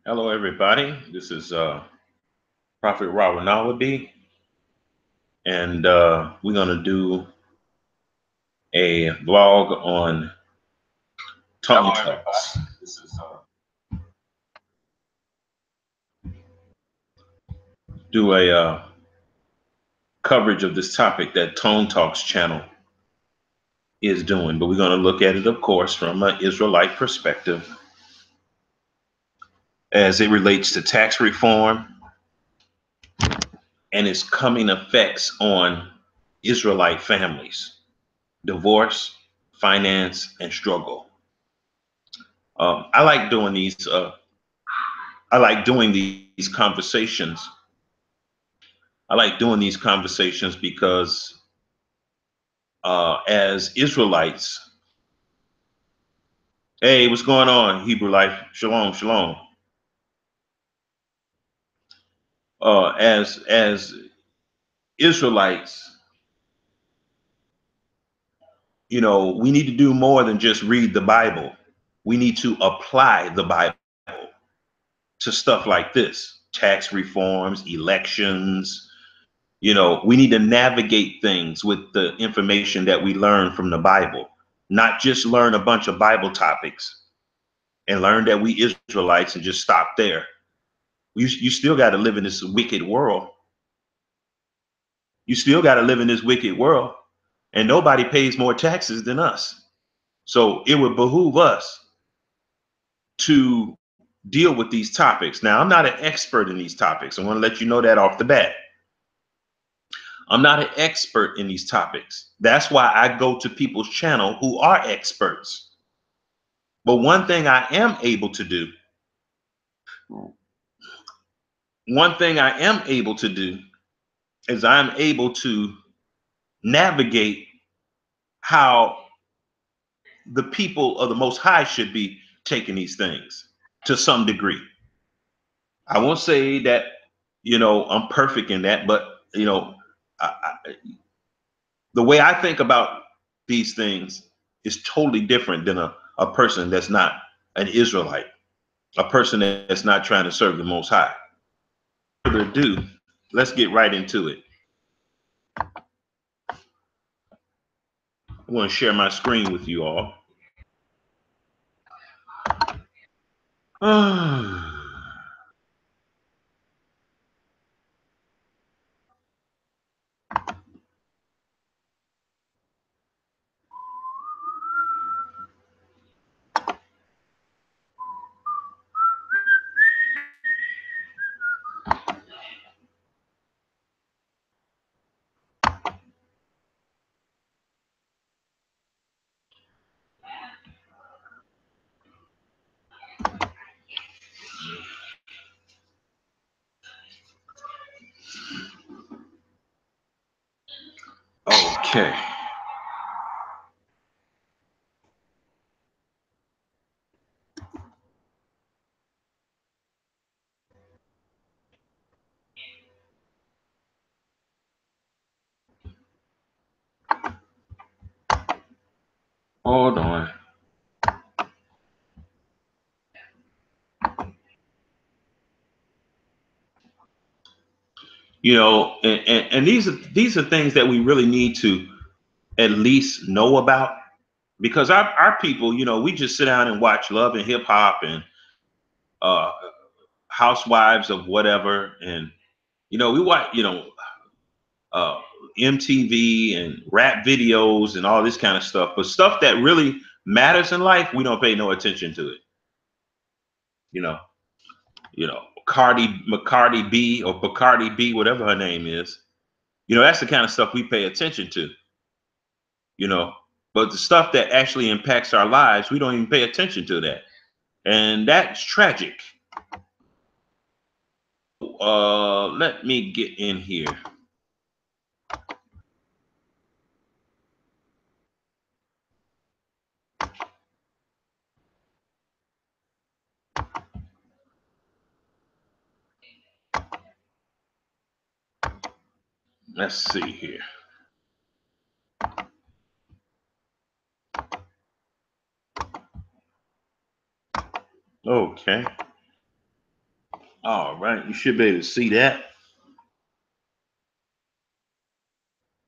Hello, everybody. This is Prophet Robert Nawadi, and we're going to do a vlog on Tone Hello, Talks. everybody. This is Do a coverage of this topic that Tone Talks channel is doing, but we're going to look at it, of course, from an Israelite perspective as it relates to tax reform and its coming effects on Israelite families, divorce, finance, and struggle. I like doing these. I like doing these conversations. I like doing these conversations because as Israelites, hey, what's going on, Hebrew life? Shalom, shalom. As Israelites, we need to do more than just read the Bible. We need to apply the Bible to stuff like this: tax reforms, elections. We need to navigate things with the information that we learn from the Bible, not just learn a bunch of Bible topics and learn that we Israelites and just stop there. You still got to live in this wicked world. You still got to live in this wicked world, and nobody pays more taxes than us. So it would behoove us to deal with these topics. Now, I'm not an expert in these topics. I want to let you know that off the bat. I'm not an expert in these topics. That's why I go to people's channel who are experts. But one thing I am able to do is I'm able to navigate how the people of the Most High should be taking these things to some degree. I won't say that, I'm perfect in that, but, the way I think about these things is totally different than a person that's not an Israelite, a person that's not trying to serve the Most High. Further ado, let's get right into it. I want to share my screen with you all. Okay. Hold on. And these are things that we really need to at least know about, because our people, we just sit down and watch Love and Hip Hop and uh Housewives of whatever, and we watch uh MTV and rap videos and all this kind of stuff, but stuff that really matters in life, we don't pay no attention to it. you know Cardi B or Bacardi B, whatever her name is. That's the kind of stuff we pay attention to. you know but the stuff that actually impacts our lives, we don't even pay attention to that, and that's tragic. Let me get in here. Let's see here. Okay. All right, you should be able to see that.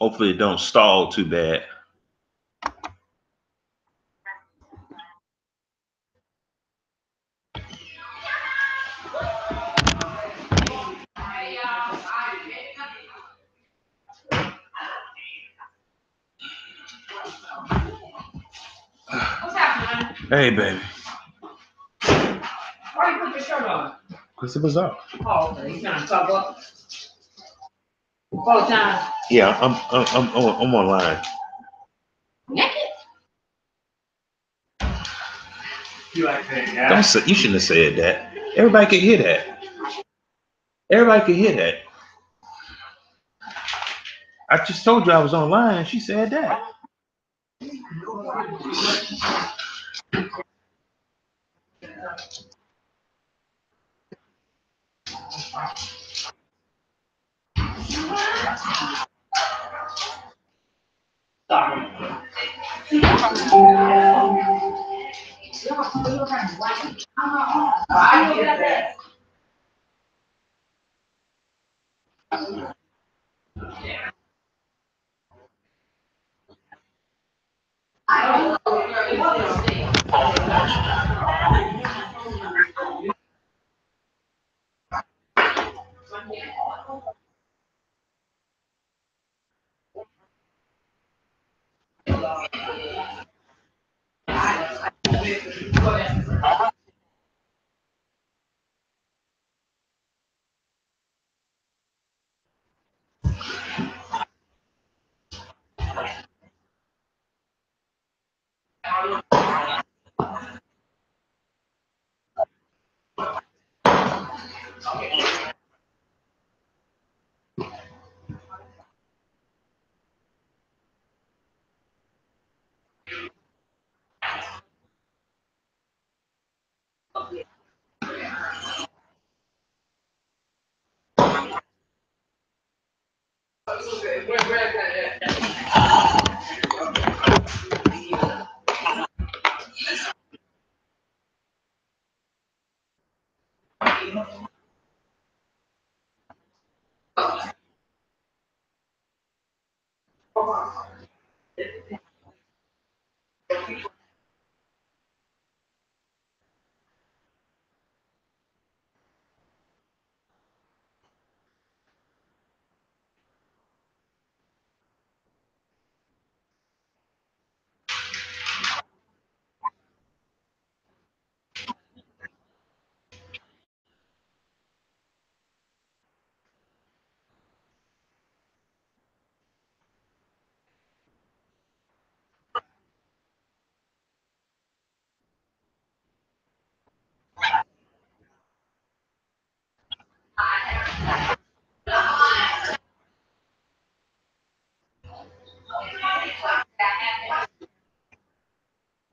Hopefully it don't stall too bad. What's happening? Hey, baby. Why you put your shirt on? Because it was up. Oh, okay. You trying to cover up? 4 times. Yeah, I'm online. Naked? You like that, yeah? Don't say, you shouldn't have said that. Everybody can hear that. Everybody can hear that. I just told you I was online. She said that. I get that.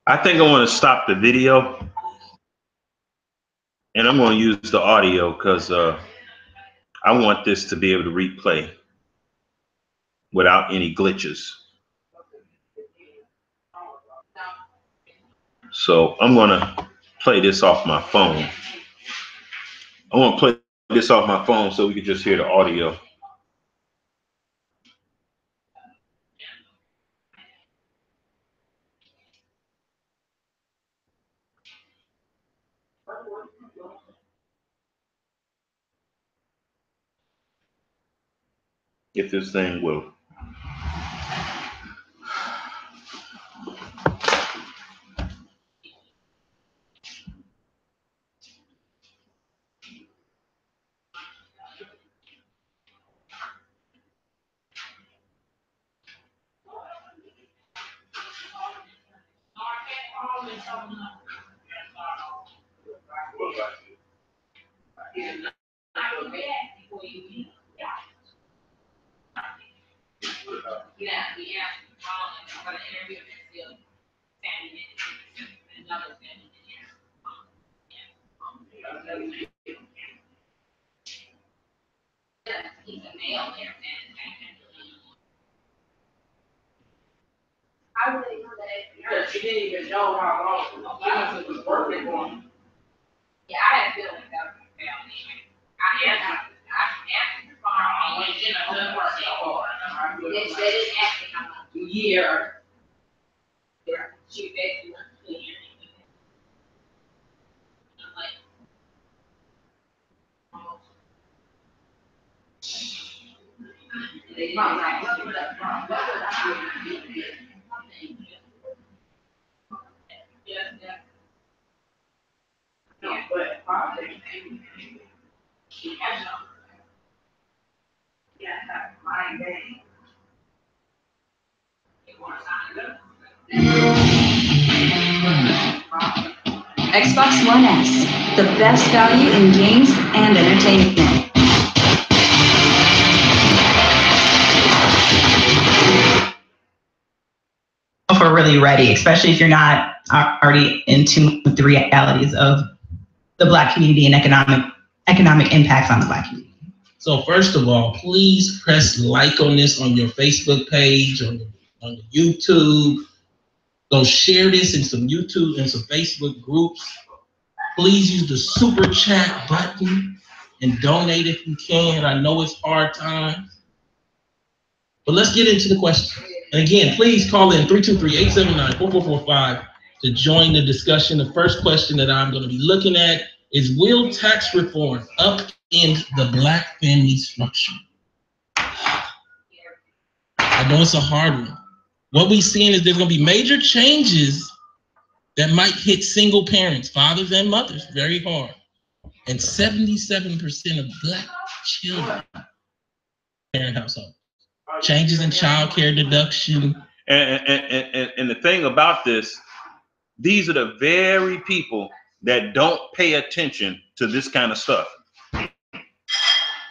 I think I want to stop the video and I'm going to use the audio because I want this to be able to replay without any glitches. So I'm going to play this off my phone. I want to play this off my phone so we can just hear the audio. If this thing will. I really know that. She didn't even know how long. I was working on. Yeah, I had feelings about family. Xbox One S, the best value in games and entertainment. If we're really ready, especially if you're not already in tune with the realities of the Black community and economic impacts on the Black community. So first of all, please press like on this on your Facebook page, on YouTube. Go share this in some YouTube and some Facebook groups. Please use the super chat button and donate if you can. I know it's hard times. But let's get into the question. And again, please call in 323-879-4445 to join the discussion. The first question that I'm going to be looking at is, will tax reform upend the Black family structure? I know it's a hard one. What we're seeing is there's going to be major changes that might hit single parents, fathers and mothers, very hard. And 77% of Black children parent household. Changes in child care deduction. And the thing about this, these are the very people that don't pay attention to this kind of stuff.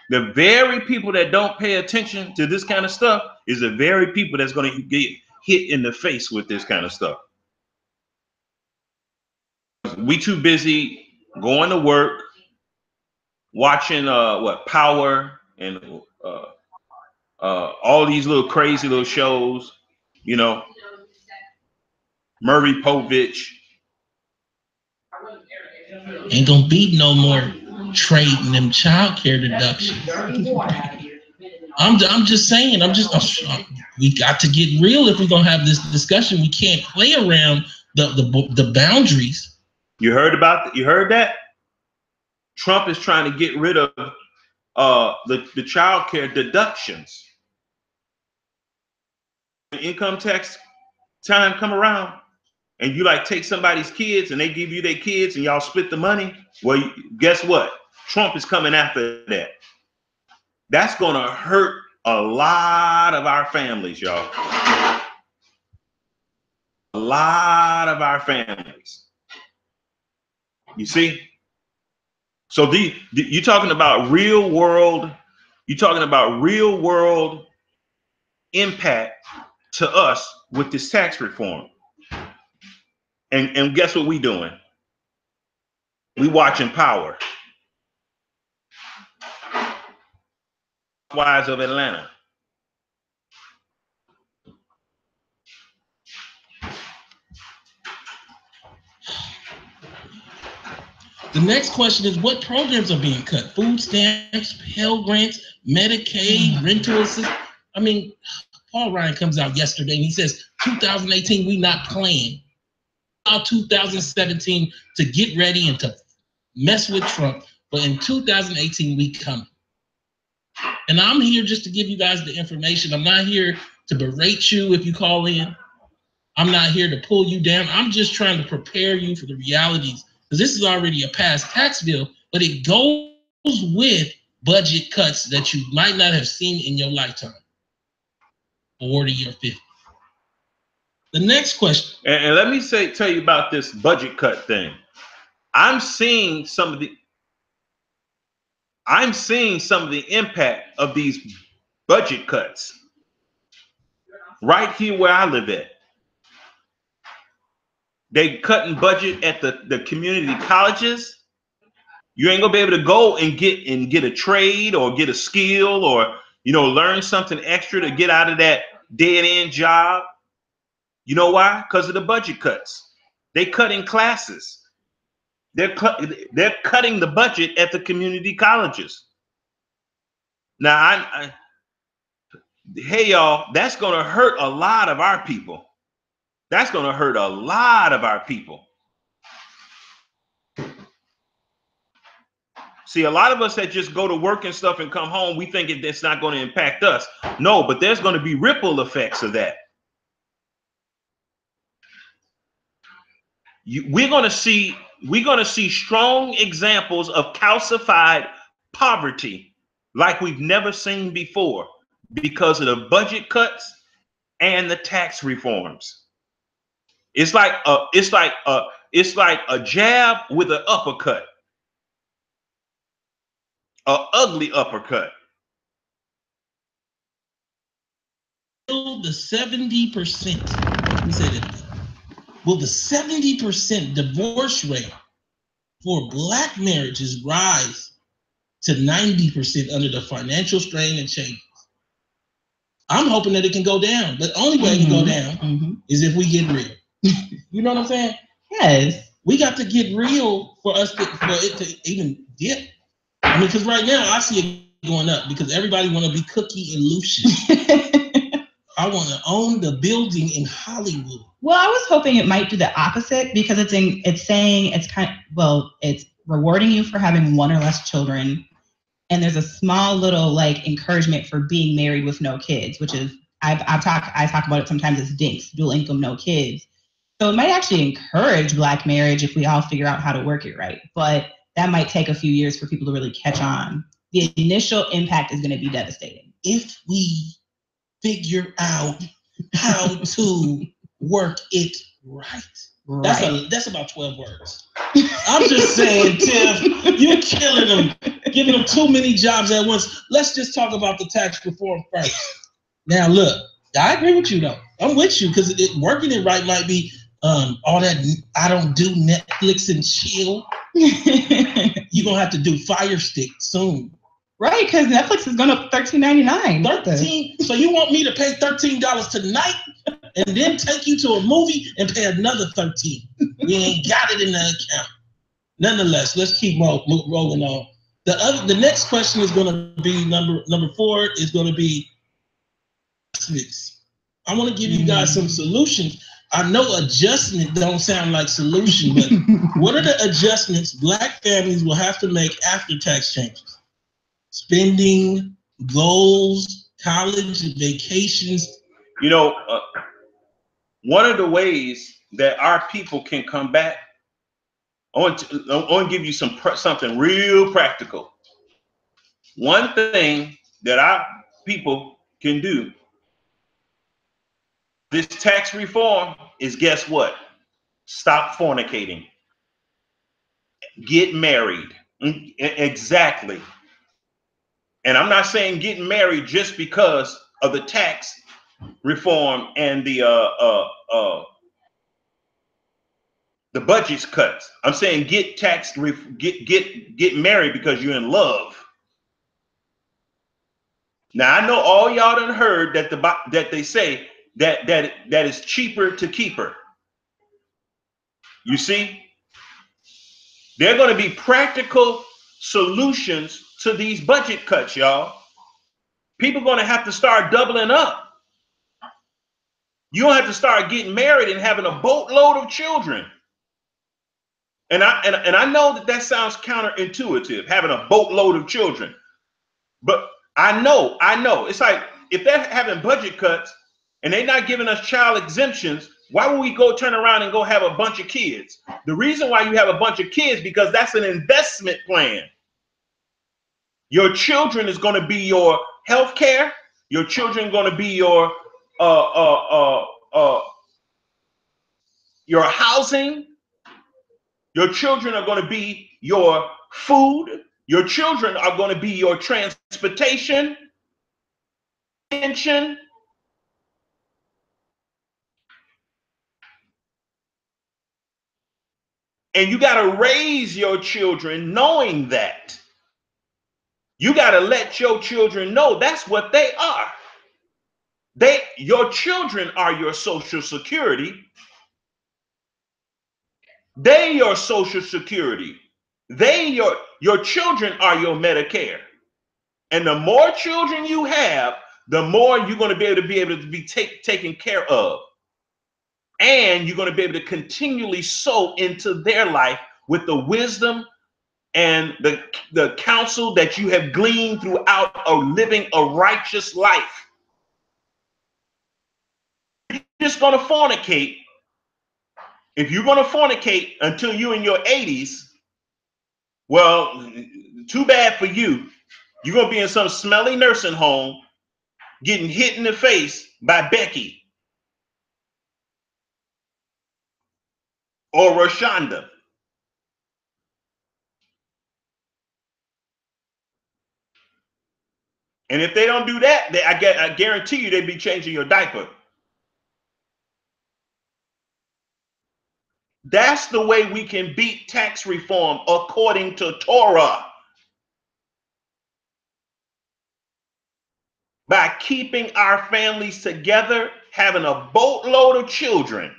The very people that don't pay attention to this kind of stuff is the very people that's going to get hit in the face with this kind of stuff. We too busy going to work, watching Power and all these little crazy little shows, you know, Murray Povich. Ain't gonna be no more trading them child care deductions. I'm just saying, we got to get real if we're gonna have this discussion. We can't play around the boundaries. You heard that? Trump is trying to get rid of the child care deductions. When income tax time come around and you like take somebody's kids and they give you their kids and y'all split the money, well, guess what? Trump is coming after that. That's gonna hurt a lot of our families, y'all. A lot of our families. You see? So you're talking about real world impact to us with this tax reform. And guess what we doing? We watching Power. Wives of Atlanta. The next question is, what programs are being cut? Food stamps, Pell Grants, Medicaid, rental assistance. I mean, Paul Ryan comes out yesterday and he says, 2018, we not playing. 2017 to get ready and to mess with Trump, but in 2018, we come. And I'm here just to give you guys the information. I'm not here to berate you if you call in. I'm not here to pull you down. I'm just trying to prepare you for the realities. Because this is already a passed tax bill, but it goes with budget cuts that you might not have seen in your lifetime, 40 or 50. The next question. And let me tell you about this budget cut thing. I'm seeing some of the impact of these budget cuts right here where I live at. They cutting budget at the community colleges. You ain't gonna be able to go and get a trade or get a skill or learn something extra to get out of that dead end job. You know why? Because of the budget cuts. They cutting classes. They're cutting the budget at the community colleges. Now, hey, y'all, that's going to hurt a lot of our people. That's going to hurt a lot of our people. See, a lot of us that just go to work and stuff and come home, we think it's not going to impact us. No, but there's going to be ripple effects of that. We're going to see strong examples of calcified poverty like we've never seen before because of the budget cuts and the tax reforms. It's like a jab with an uppercut, an ugly uppercut. Will the 70%, let me say that, will the 70% divorce rate for Black marriages rise to 90% under the financial strain and changes? I'm hoping that it can go down, but the only way it can go down is if we get real. You know what I'm saying? Yes. We got to get real for it to even dip. I mean, because right now I see it going up because everybody want to be Cookie and Lucius. I want to own the building in Hollywood. Well, I was hoping it might do the opposite because it's rewarding you for having one or less children, and there's a small little like encouragement for being married with no kids, which is I talk about it sometimes as DINKs, dual income, no kids. So it might actually encourage Black marriage if we all figure out how to work it right, but that might take a few years for people to really catch on. The initial impact is going to be devastating if we figure out how to work it right. That's about 12 words. I'm just saying, Tiff, you're killing them, giving them too many jobs at once. Let's just talk about the tax reform first. Now, look, I agree with you, though. I'm with you because working it right might be all that I don't do Netflix and chill. You're going to have to do Fire Stick soon. Right, because Netflix is going up $13.99. $13. So you want me to pay $13 tonight and then take you to a movie and pay another $13? We ain't got it in the account. Nonetheless, let's keep rolling on. The next question is going to be number 4 is going to be adjustments. I want to give you guys some solutions. I know adjustment don't sound like solution, but what are the adjustments Black families will have to make after tax changes? Spending, goals, college, vacations. You know, one of the ways that our people can come back, I want to give you something real practical. One thing that our people can do, this tax reform, is guess what? Stop fornicating. Get married. Exactly. And I'm not saying getting married just because of the tax reform and the budget's cuts. I'm saying get married because you're in love. Now I know all y'all done heard that they say that is cheaper to keep her. You see, there are going to be practical solutions to these budget cuts, y'all. People are going to have to start doubling up. You don't have to start getting married and having a boatload of children. And I know that sounds counterintuitive, having a boatload of children. But I know. It's like if they're having budget cuts and they're not giving us child exemptions, why would we go turn around and go have a bunch of kids? The reason why you have a bunch of kids because that's an investment plan. Your children is going to be your health care. Your children are going to be your housing. Your children are going to be your food. Your children are going to be your transportation, pension. And you got to raise your children knowing that. You got to let your children know that's what they are. Your children are your Social Security. They your Social Security. Your children are your Medicare. And the more children you have, the more you're going to be taken care of. And you're going to be able to continually sow into their life with the wisdom and the counsel that you have gleaned throughout living a righteous life. You're just going to fornicate. If you're going to fornicate until you're in your 80s, well, too bad for you. You're going to be in some smelly nursing home getting hit in the face by Becky or Rashonda. And if they don't do that, I guarantee you they'd be changing your diaper. That's the way we can beat tax reform according to Torah. By keeping our families together, having a boatload of children.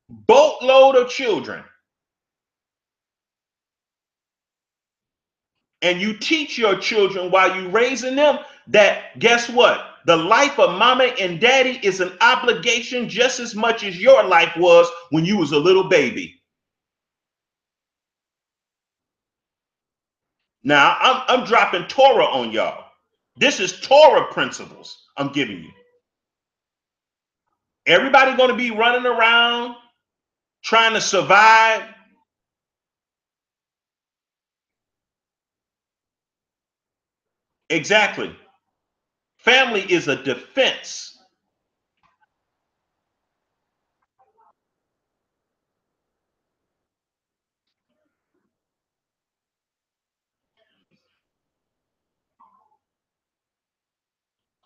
Boatload of children. And you teach your children while you're raising them that, guess what? The life of mama and daddy is an obligation just as much as your life was when you was a little baby. Now, I'm dropping Torah on y'all. This is Torah principles I'm giving you. Everybody going to be running around trying to survive. Exactly. Family is a defense.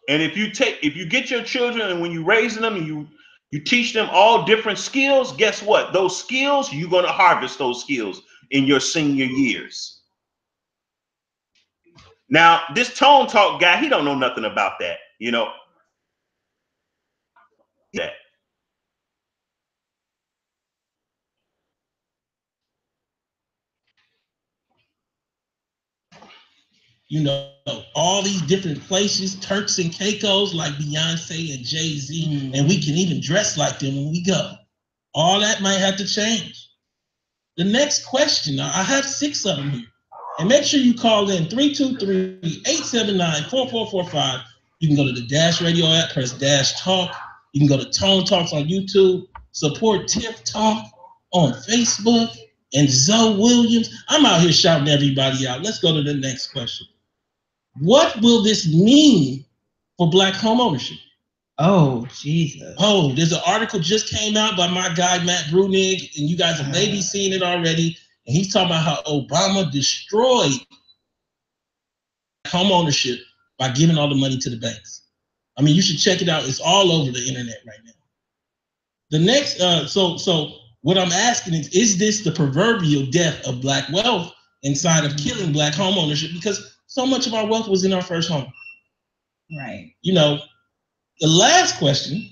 And if you get your children and when you're raising them and you teach them all different skills, guess what? Those skills, you're going to harvest those skills in your senior years. Now, this tone talk guy, he don't know nothing about that, you know. That. You know, all these different places, Turks and Caicos like Beyonce and Jay-Z, and we can even dress like them when we go. All that might have to change. The next question, I have 6 of them here. And make sure you call in 323-879-4445. You can go to the Dash Radio app, press Dash Talk. You can go to Tone Talks on YouTube, support Tiff Talk on Facebook, and Zoe Williams. I'm out here shouting everybody out. Let's go to the next question. What will this mean for Black home ownership? Oh, Jesus. Oh, there's an article just came out by my guy, Matt Brunig, and you guys have maybe seen it already. And he's talking about how Obama destroyed home ownership by giving all the money to the banks. I mean, you should check it out. It's all over the internet right now. The next, so what I'm asking is this the proverbial death of Black wealth inside of killing Black home ownership? Because so much of our wealth was in our first home. Right. You know, the last question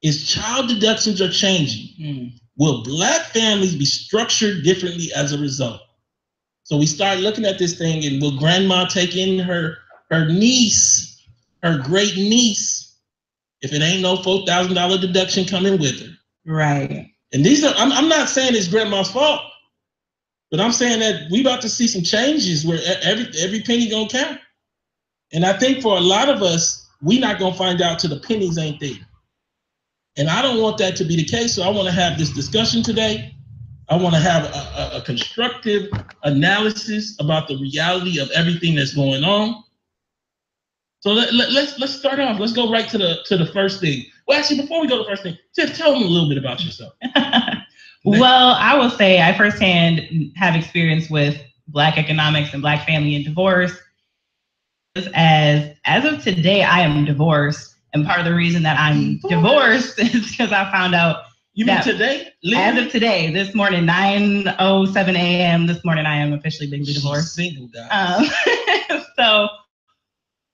is child deductions are changing. Will Black families be structured differently as a result? So we start looking at this thing, and will grandma take in her niece, her great niece, if it ain't no $4,000 deduction coming with her? Right. And these are, I'm not saying it's grandma's fault, but I'm saying that we about to see some changes where every penny gonna count. And I think for a lot of us, we not gonna find out till the pennies ain't there. And I don't want that to be the case, so I wanna have this discussion today. I wanna have a constructive analysis about the reality of everything that's going on. So let's start off. Let's go right to the first thing. Well, actually, before we go to the first thing, Tiff, tell them a little bit about yourself. Well, I will say I firsthand have experience with Black economics and Black family and divorce. As of today, I am divorced. And part of the reason that I'm divorced is because I found out. You mean today? As of today, this morning, 9:07 a.m. this morning, I am officially legally divorced. Single guy.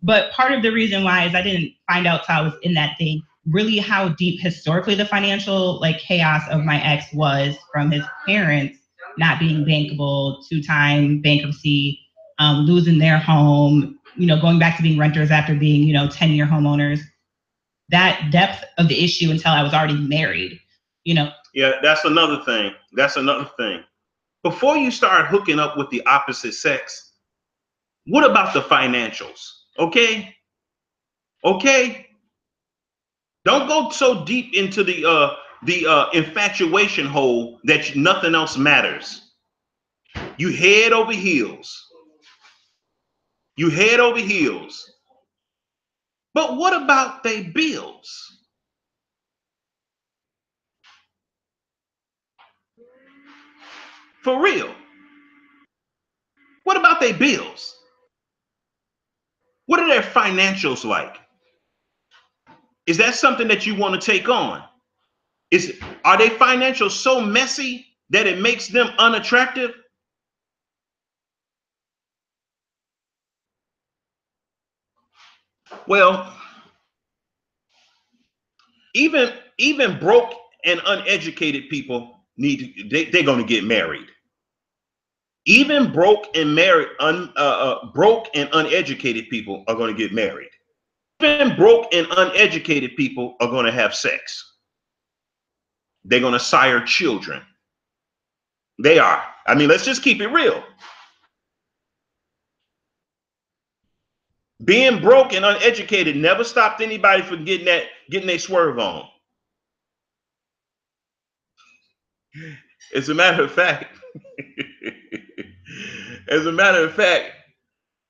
But part of the reason why is I didn't find out till I was in that thing, really how deep historically the financial chaos of my ex was, from his parents not being bankable, 2-time bankruptcy, losing their home, going back to being renters after being, 10-year homeowners, that depth of the issue until I was already married, Yeah, that's another thing. That's another thing. Before you start hooking up with the opposite sex, what about the financials? Okay? Okay? Don't go so deep into the infatuation hole that nothing else matters. You head over heels. You head over heels. But what about they bills? For real. What about their bills? What are their financials like? Is that something that you want to take on? Are their financials so messy that it makes them unattractive? Well, even broke and uneducated people they're going to get married. Even broke and broke and uneducated people are going to get married. Even broke and uneducated people are going to have sex. They're going to sire children. They are. I mean, let's just keep it real. Being broke and uneducated never stopped anybody from getting their swerve on. As a matter of fact,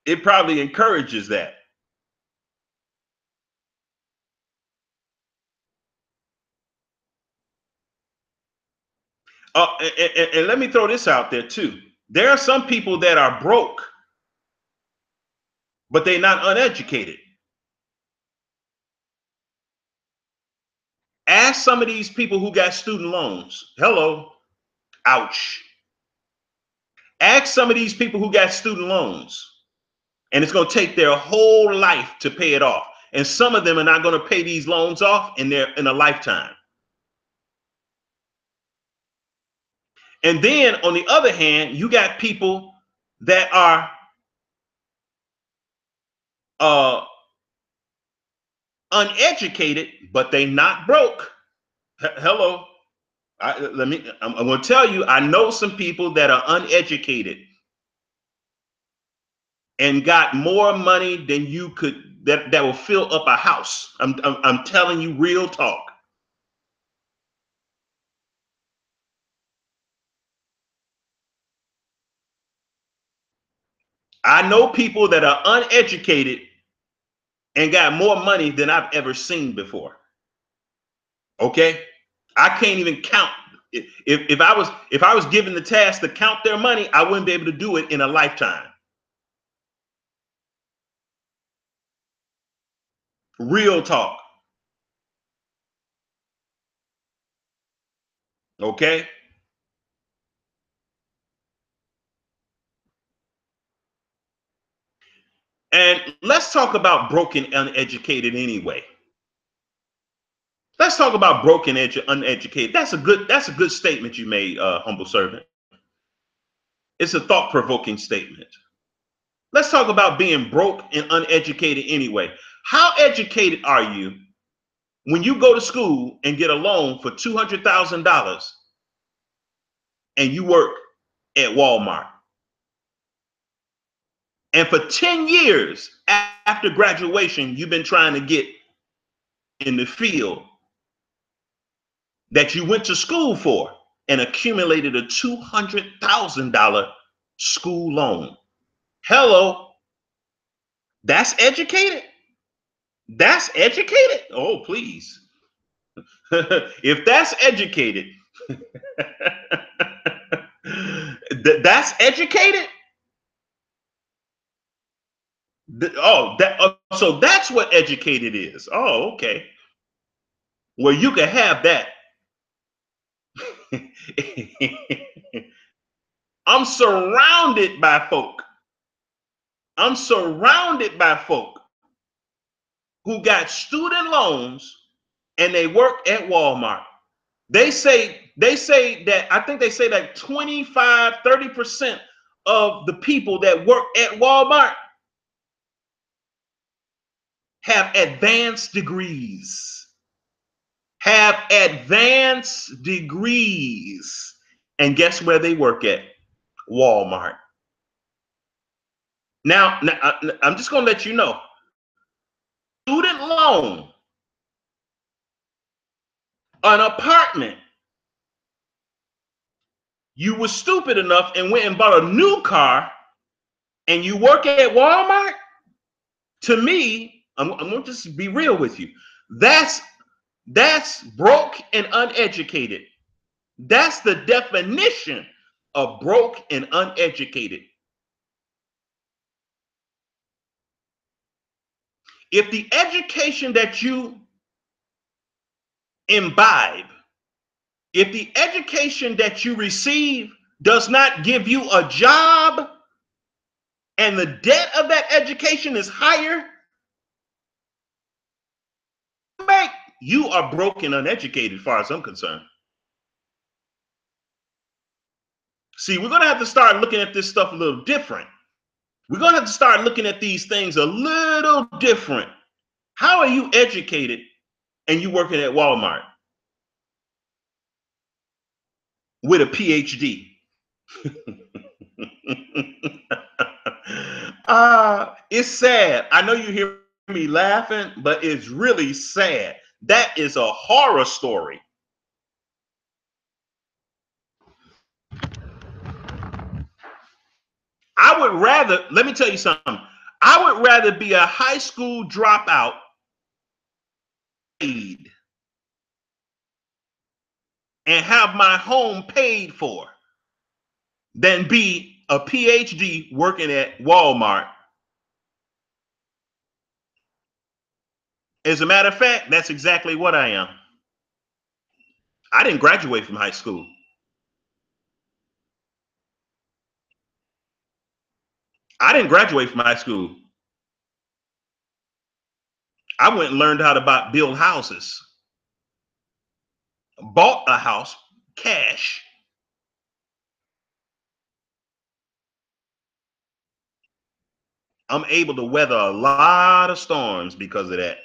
it probably encourages that. And let me throw this out there too. There are some people that are broke, but they're not uneducated. Ask some of these people who got student loans. Hello. Ouch. Ask some of these people who got student loans, and it's going to take their whole life to pay it off. And some of them are not going to pay these loans off in a lifetime. And then on the other hand, you got people that are uneducated, but they not broke. Hello. I'm going to tell you, I know some people that are uneducated and got more money than you could, that will fill up a house. I'm telling you real talk. I know people that are uneducated and got more money than I've ever seen before. Okay? I can't even count. If I was given the task to count their money, I wouldn't be able to do it in a lifetime. Real talk. Okay? And let's talk about broken uneducated anyway. Let's talk about broken uneducated. That's a good statement you made, humble servant. It's a thought-provoking statement. Let's talk about being broke and uneducated anyway. How educated are you when you go to school and get a loan for $200,000 and you work at Walmart? And for 10 years after graduation, you've been trying to get in the field that you went to school for and accumulated a $200,000 school loan. Hello. That's educated? That's educated? Oh, please. If that's educated, that's educated? So that's what educated is. Oh, okay. Well, you can have that. I'm surrounded by folk. I'm surrounded by folk who got student loans and they work at Walmart. They say that, I think they say that 25, 30% of the people that work at Walmart have advanced degrees. Have advanced degrees. And guess where they work at? Walmart. Now I'm just going to let you know. Student loan, an apartment. You were stupid enough and went and bought a new car, and you work at Walmart? To me, I'm going to just be real with you. That's broke and uneducated. That's the definition of broke and uneducated. If the education that you imbibe, if the education that you receive does not give you a job, and the debt of that education is higher, you are broke and uneducated as far as I'm concerned. See, we're going to have to start looking at this stuff a little different. We're going to have to start looking at these things a little different. How are you educated and you working at Walmart with a PhD? It's sad. I know you hear me laughing, but it's really sad. That is a horror story. I would rather, let me tell you something. I would rather be a high school dropout paid and have my home paid for than be a PhD working at Walmart. As a matter of fact, that's exactly what I am. I didn't graduate from high school. I didn't graduate from high school. I went and learned how to build houses. Bought a house, cash. I'm able to weather a lot of storms because of that.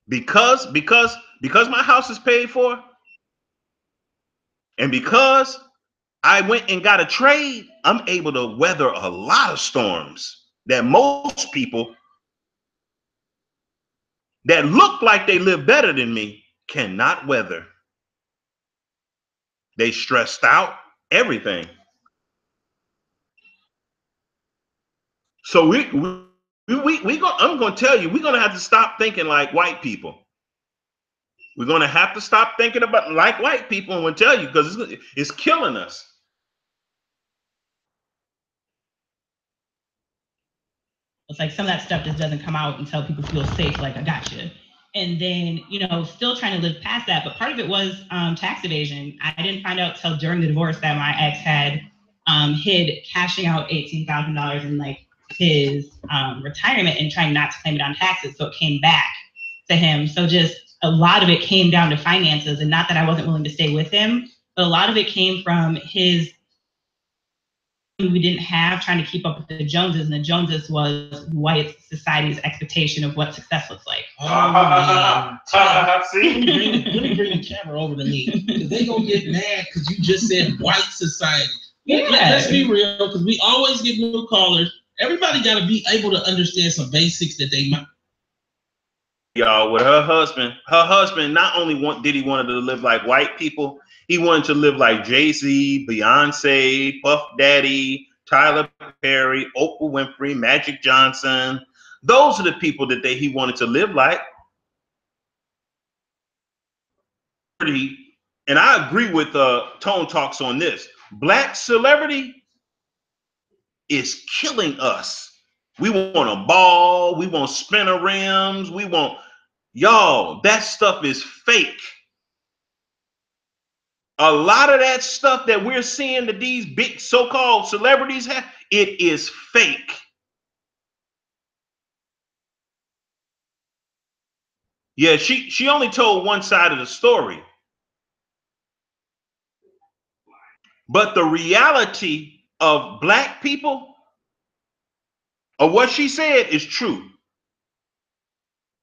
Because my house is paid for, and because I went and got a trade, I'm able to weather a lot of storms that most people that look like they live better than me cannot weather. They stressed out, everything. So I'm going to tell you, we're going to have to stop thinking like white people. We're going to have to stop thinking about like white people, and we'll tell you, because it's killing us. It's like some of that stuff just doesn't come out until people feel safe, like, I got you. And then, still trying to live past that. But part of it was tax evasion. I didn't find out till during the divorce that my ex had hid cashing out $18,000 in like his retirement and trying not to claim it on taxes. So it came back to him. So just a lot of it came down to finances, and not that I wasn't willing to stay with him, but a lot of it came from his we didn't have trying to keep up with the Joneses, and the Joneses was white society's expectation of what success looks like. See? Let me bring the camera over to me, because they gonna get mad because you just said white society. Yeah. Let's be real, because we always get new callers. Everybody got to be able to understand some basics that they might. Y'all, with her husband not only did he want to live like white people, he wanted to live like Jay-Z, Beyonce, Puff Daddy, Tyler Perry, Oprah Winfrey, Magic Johnson. Those are the people that he wanted to live like. And I agree with Tone Talks on this. Black celebrity is killing us. We want a ball. We want spinner rims. We want, y'all, that stuff is fake. A lot of that stuff that we're seeing that these big so-called celebrities have, it is fake. Yeah, she only told one side of the story. But the reality of black people or what she said is true.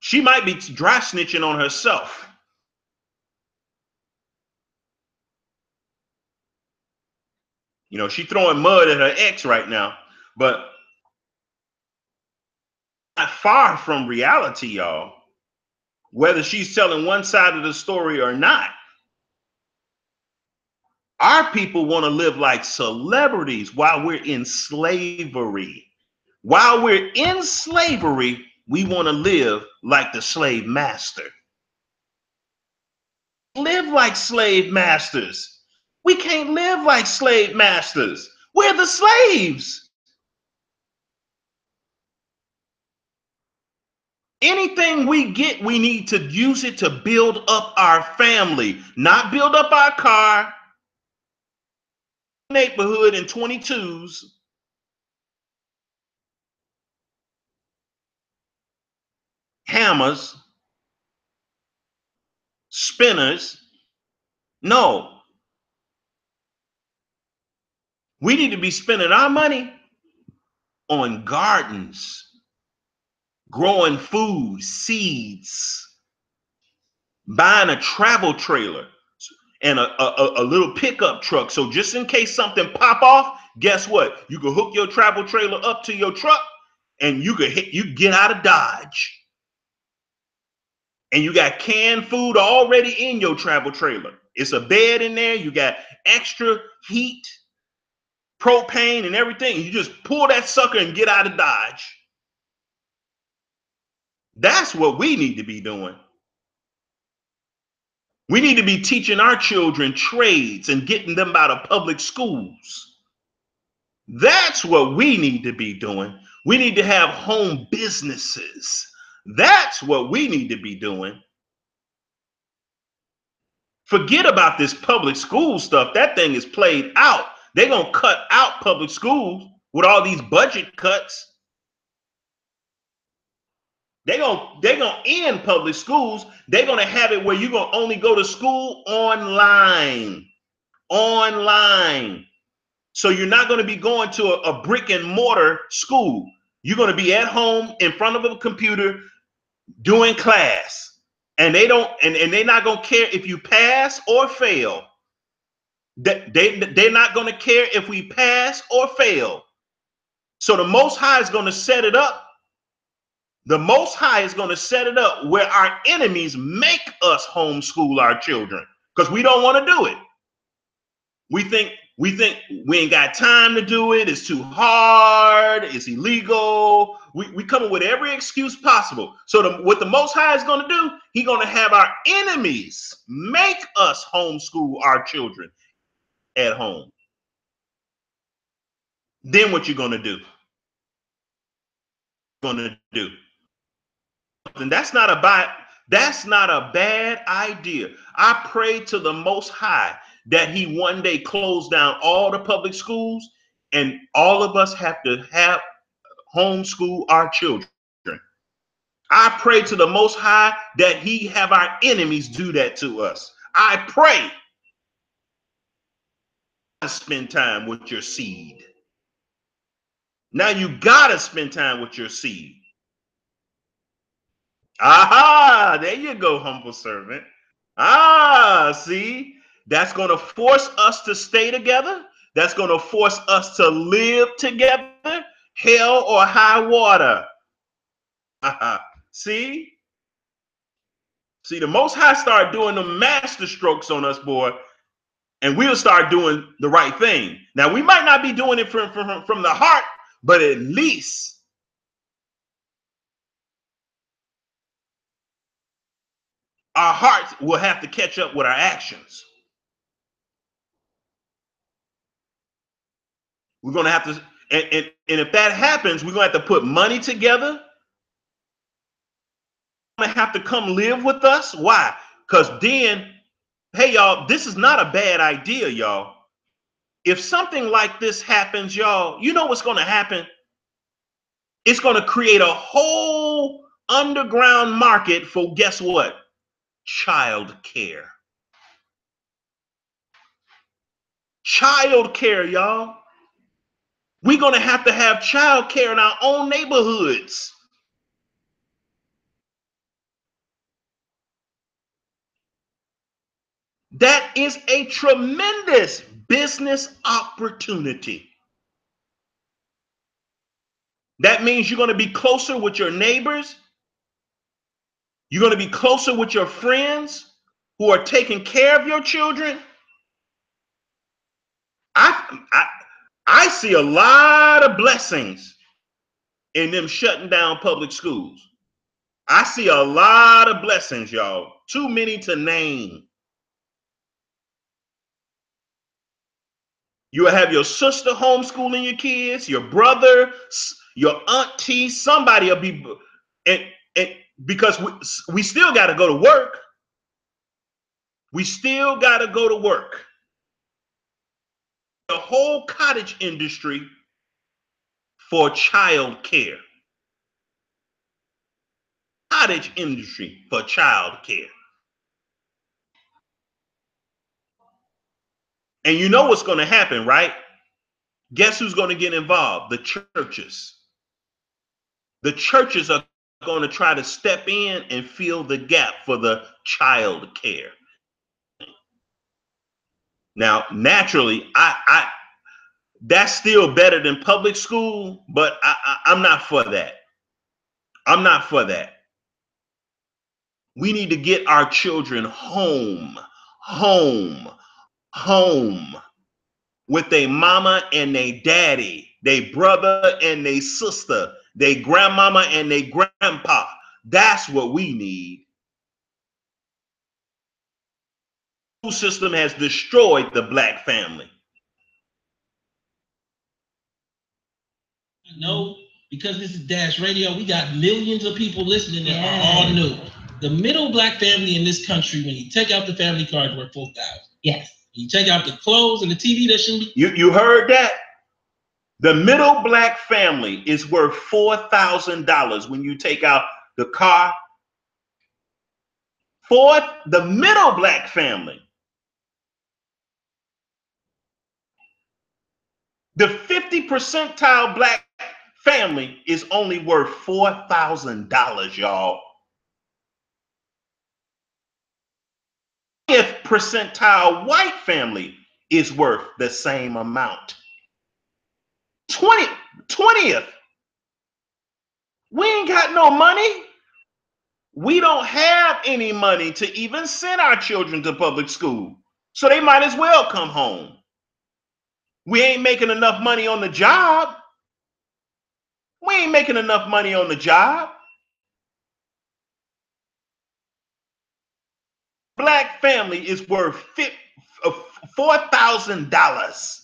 She might be dry snitching on herself. You know, she throwing mud at her ex right now, but not far from reality, y'all. Whether she's telling one side of the story or not, our people want to live like celebrities while we're in slavery. While we're in slavery, we want to live like the slave master. Live like slave masters. We can't live like slave masters. We're the slaves. Anything we get, we need to use it to build up our family, not build up our car, neighborhood in 22s. Hammers, spinners. No, we need to be spending our money on gardens, growing food, seeds, buying a travel trailer and a little pickup truck. So just in case something pop off, guess what? You can hook your travel trailer up to your truck and you get out of Dodge. And you got canned food already in your travel trailer. It's a bed in there. You got extra heat, propane, and everything. You just pull that sucker and get out of Dodge. That's what we need to be doing. We need to be teaching our children trades and getting them out of public schools. That's what we need to be doing. We need to have home businesses. That's what we need to be doing. Forget about this public school stuff. That thing is played out. They're going to cut out public schools with all these budget cuts. They're gonna end public schools. They're going to have it where you're going to only go to school online. So you're not going to be going to a brick and mortar school. You're going to be at home in front of a computer doing class. And they're not going to care if you pass or fail. They're not going to care if we pass or fail. So the Most High is going to set it up. The Most High is going to set it up where our enemies make us homeschool our children because we don't want to do it. We think we ain't got time to do it. It's too hard. It's illegal. We come up with every excuse possible. So what the Most High is going to do, he's going to have our enemies make us homeschool our children at home. Then what you're going to do? And that's not a bad idea. I pray to the Most High that he one day close down all the public schools and all of us have to have homeschool our children. I pray to the Most High that he have our enemies do that to us. I pray to spend time with your seed. Now you gotta spend time with your seed. Aha, there you go, humble servant. See, that's going to force us to stay together. That's going to force us to live together, hell or high water. See, the Most High start doing the master strokes on us, boy, and we'll start doing the right thing. Now, we might not be doing it from the heart, but at least our hearts will have to catch up with our actions. We're going to have to, and if that happens, we're going to have to put money together. Going to have to come live with us. Why? Because then, hey, y'all, this is not a bad idea, y'all. If something like this happens, y'all, you know what's going to happen? It's going to create a whole underground market for, guess what? Child care. Child care, y'all. We're going to have child care in our own neighborhoods. That is a tremendous business opportunity. That means you're going to be closer with your neighbors. You're going to be closer with your friends who are taking care of your children. I see a lot of blessings in them shutting down public schools. I see a lot of blessings, y'all. Too many to name. You will have your sister homeschooling your kids, your brother, your auntie, somebody will be, and because we still got to go to work. We still got to go to work. The whole cottage industry for child care. Cottage industry for child care. And you know what's going to happen, right? Guess who's going to get involved? The churches. The churches are going to try to step in and fill the gap for the child care. Now, naturally, that's still better than public school, but I'm not for that. I'm not for that. We need to get our children home with their mama and their daddy, their brother and their sister, their grandmama and their grandpa. That's what we need. The school system has destroyed the black family. No, because this is Dash Radio, we got millions of people listening that are all new. The middle black family in this country, when you take out the family card, worth $4,000. Yes. You take out the clothes and the TV that shouldn't be. You heard that? The middle black family is worth $4,000 when you take out the car. For the middle black family. The 50 percentile black family is only worth $4,000, y'all. 20th percentile white family is worth the same amount. 20th. We ain't got no money. We don't have any money to even send our children to public school. So they might as well come home. We ain't making enough money on the job. We ain't making enough money on the job. Black family is worth $4,000.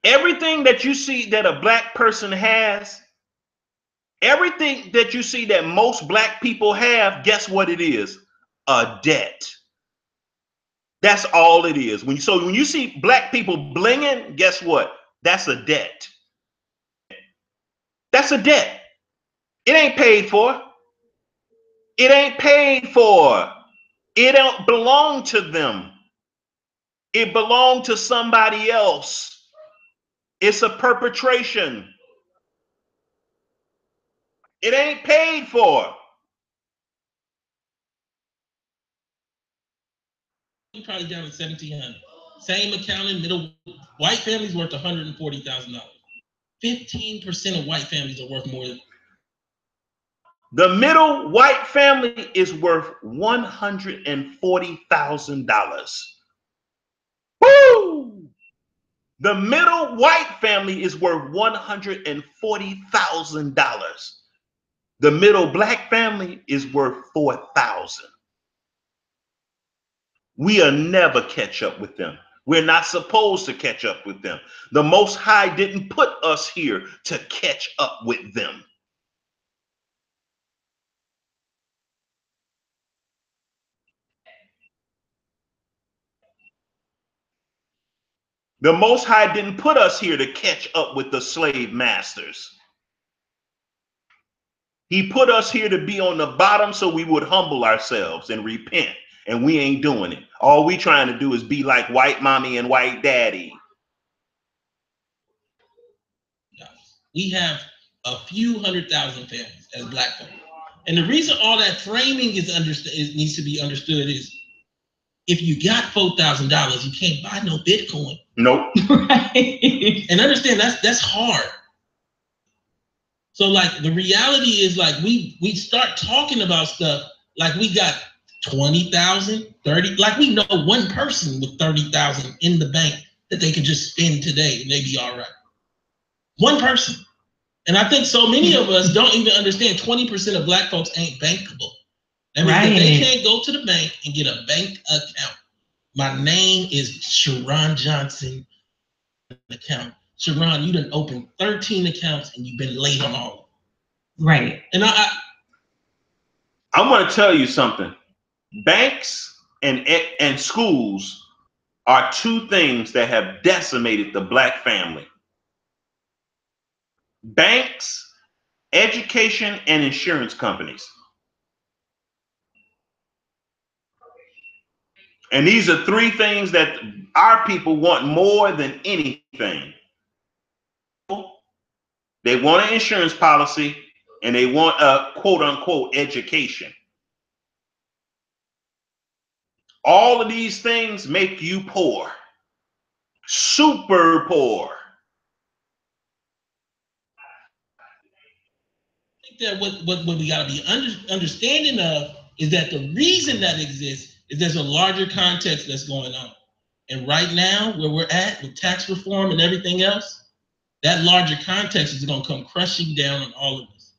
Everything that you see that a black person has, everything that you see that most black people have, guess what it is? A debt. That's all it is. When you see black people blinging, guess what? That's a debt. That's a debt. It ain't paid for. It ain't paid for. It don't belong to them. It belonged to somebody else. It's a perpetration. It ain't paid for. You probably down to $1,700. Same accounting, middle white families worth $140,000. 15% of white families are worth more than. The middle white family is worth $140,000. Woo! The middle white family is worth $140,000. The middle black family is worth $4,000. We'll never catch up with them. We're not supposed to catch up with them. The Most High didn't put us here to catch up with them. The Most High didn't put us here to catch up with the slave masters. He put us here to be on the bottom so we would humble ourselves and repent and we ain't doing it. All we trying to do is be like white mommy and white daddy. We have a few 100,000 families as Black folk. And the reason all that framing needs to be understood is if you got $4,000, you can't buy no Bitcoin. Nope. Right. And understand that's hard. So like the reality is like we start talking about stuff like we got 20,000, 30, like we know one person with 30,000 in the bank that they can just spend today and they be all right. One person. And I think so many of us don't even understand 20% of Black folks ain't bankable. That means that they can't go to the bank and get a bank account. My name is Sharon Johnson account. Sharon, you done opened 13 accounts and you've been late on all of them. Right. And I'm going to tell you something. Banks and schools are two things that have decimated the Black family. Banks, education, and insurance companies. And these are three things that our people want more than anything. They want an insurance policy and they want a quote unquote education. All of these things make you poor, super poor. I think that what we got to be understanding of is that the reason that exists is there's a larger context that's going on. And right now, where we're at with tax reform and everything else, that larger context is going to come crushing down on all of us.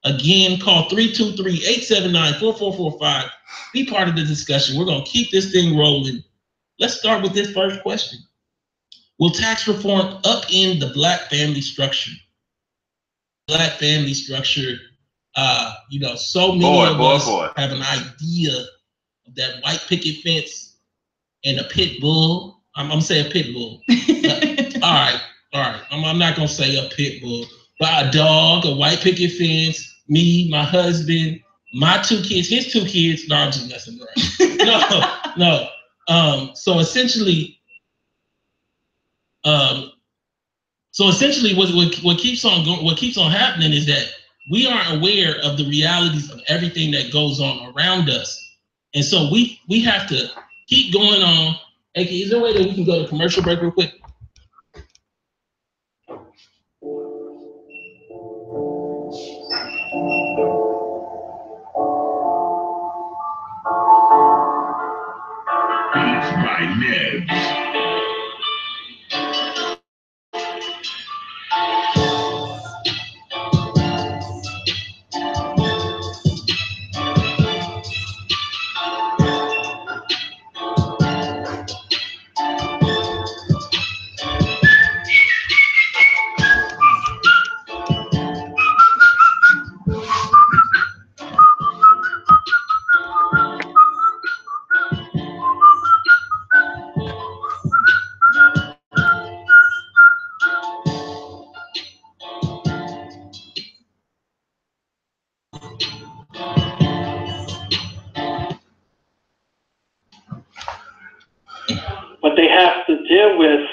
Again, call 323-879-4445. Be part of the discussion. We're going to keep this thing rolling. Let's start with this first question. Will tax reform upend the Black family structure? Black family structure, so many of us have an idea of that white picket fence and a pit bull. I'm gonna say a pit bull. All right. I'm not gonna say a pit bull, but a dog, a white picket fence, me, my husband, my two kids, his two kids. No, I'm just messing around. No. So essentially, what keeps on happening is that we aren't aware of the realities of everything that goes on around us, and so we have to keep going on. Hey, is there a way that we can go to commercial break real quick? Beats by Nebs. But they have to deal with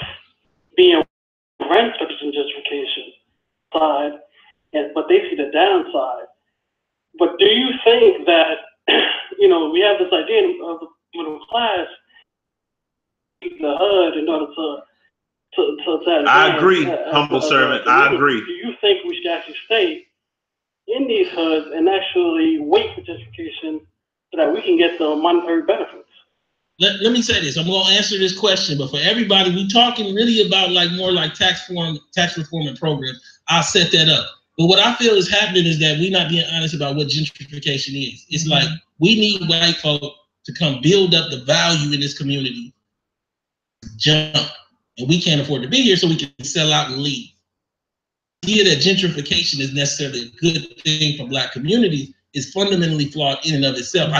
being renters in gentrification side, but they see the downside. But do you think that, we have this idea of the middle class, the HUD in order to I agree, humble servant. I agree. Do you think we should actually stay in these HUDs and actually wait for gentrification so that we can get the monetary benefits? Let me say this. I'm going to answer this question, but for everybody, we're talking really about more like tax reform and programs. I'll set that up. But what I feel is happening is that we're not being honest about what gentrification is. It's like we need white folk to come build up the value in this community, jump, and we can't afford to be here, so we can sell out and leave. The idea that gentrification is necessarily a good thing for Black communities is fundamentally flawed in and of itself.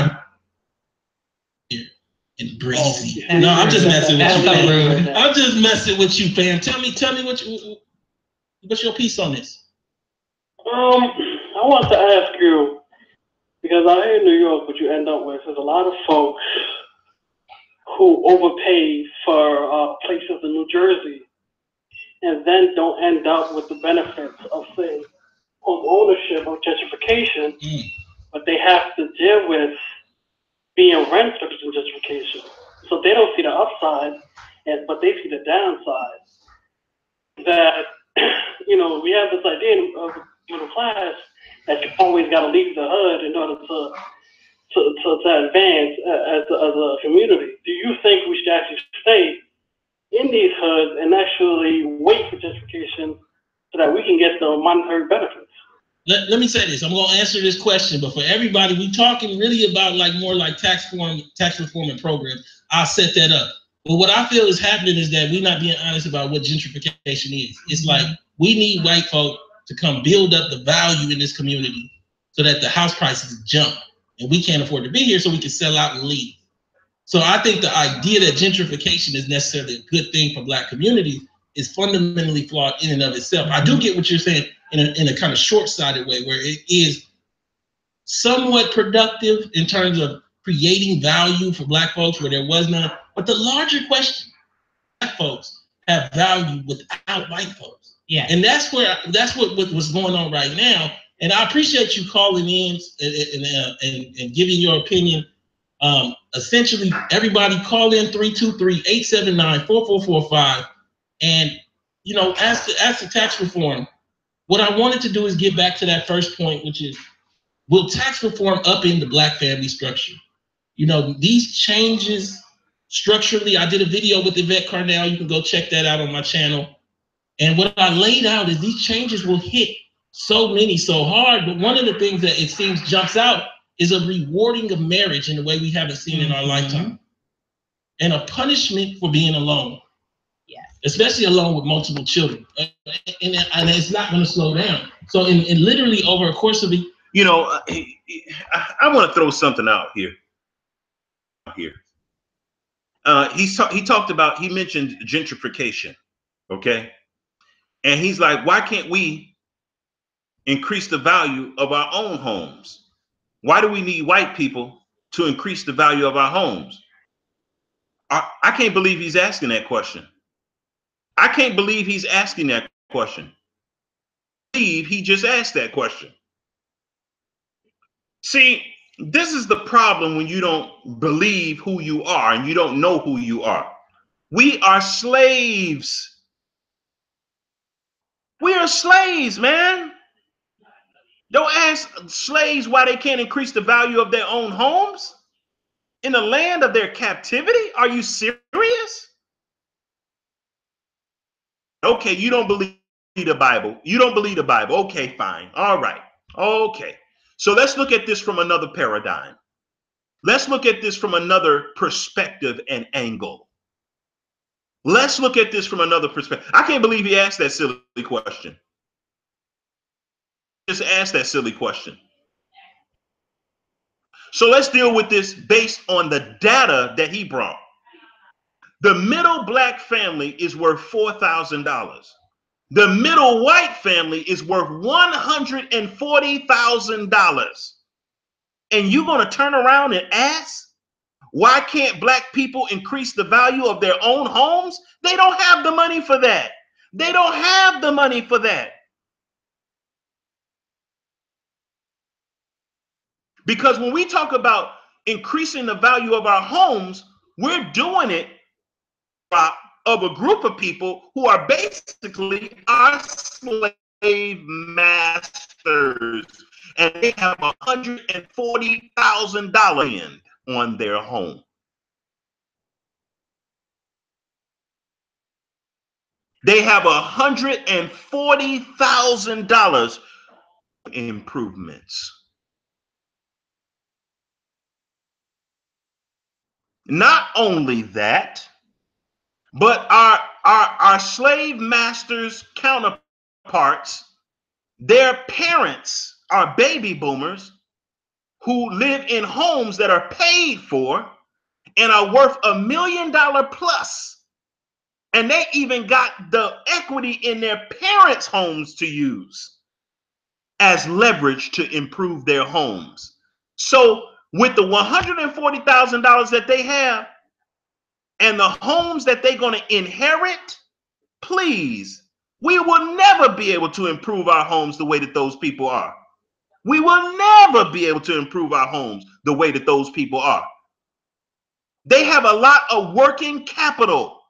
And breezy. No, I'm just messing with you, fam. I'm just messing with you, fam. Tell me what's your piece on this? I want to ask you, Because out here in New York, what you end up with is a lot of folks who overpay for places in New Jersey and then don't end up with the benefits of, say, home ownership or gentrification, but they have to deal with being renters in gentrification. So they don't see the upside, but they see the downside. That, you know, we have this idea of the middle class that you always got to leave the hood in order to advance as a community. Do you think we should actually stay in these hoods and actually wait for gentrification so that we can get the monetary benefits? Let me say this. I'm going to answer this question, but for everybody, we talking really about like more like tax reform and programs. I'll set that up. But what I feel is happening is that we're not being honest about what gentrification is. It's like we need white folk to come build up the value in this community so that the house prices jump. And we can't afford to be here, so we can sell out and leave. So I think the idea that gentrification is necessarily a good thing for Black communities is fundamentally flawed in and of itself. I do get what you're saying in a kind of short-sighted way, where it is somewhat productive in terms of creating value for Black folks where there was none. But the larger question, Black folks have value without white folks. Yeah. And that's what's going on right now. And I appreciate you calling in and giving your opinion. Essentially, everybody call in 323-879-4445. And, you know, as to tax reform, what I wanted to do is get back to that first point, which is, will tax reform upend the Black family structure? You know, these changes structurally, I did a video with Yvette Carnell. You can go check that out on my channel. And what I laid out is these changes will hit so many so hard. But one of the things that it seems jumps out is a rewarding of marriage in a way we haven't seen in our lifetime. And a punishment for being alone. Yeah. Especially alone with multiple children. And it's not going to slow down. So in literally over a course of a... You know, I want to throw something out here. He mentioned gentrification, okay? And he's like, why can't we increase the value of our own homes? Why do we need white people to increase the value of our homes? I can't believe he's asking that question. I can't believe he's asking that question. I believe he just asked that question. See, this is the problem when you don't believe who you are and you don't know who you are. We are slaves. We are slaves, man. Don't ask slaves why they can't increase the value of their own homes in the land of their captivity. Are you serious? Okay, you don't believe the Bible. You don't believe the Bible. Okay, fine. All right. Okay. So let's look at this from another paradigm. Let's look at this from another perspective and angle. Let's look at this from another perspective. I can't believe he asked that silly question. Just asked that silly question. So let's deal with this based on the data that he brought. The middle Black family is worth $4,000. The middle white family is worth $140,000. And you're going to turn around and ask, why can't Black people increase the value of their own homes? They don't have the money for that. They don't have the money for that. Because when we talk about increasing the value of our homes, we're doing it of a group of people who are basically our slave masters. And they have $140,000 on their home. They have $140,000 improvements. Not only that, but our slave masters' counterparts, their parents are baby boomers who live in homes that are paid for and are worth $1 million plus. And they even got the equity in their parents' homes to use as leverage to improve their homes. So with the $140,000 that they have and the homes that they're going to inherit, please, we will never be able to improve our homes the way that those people are. We will never be able to improve our homes the way that those people are. They have a lot of working capital.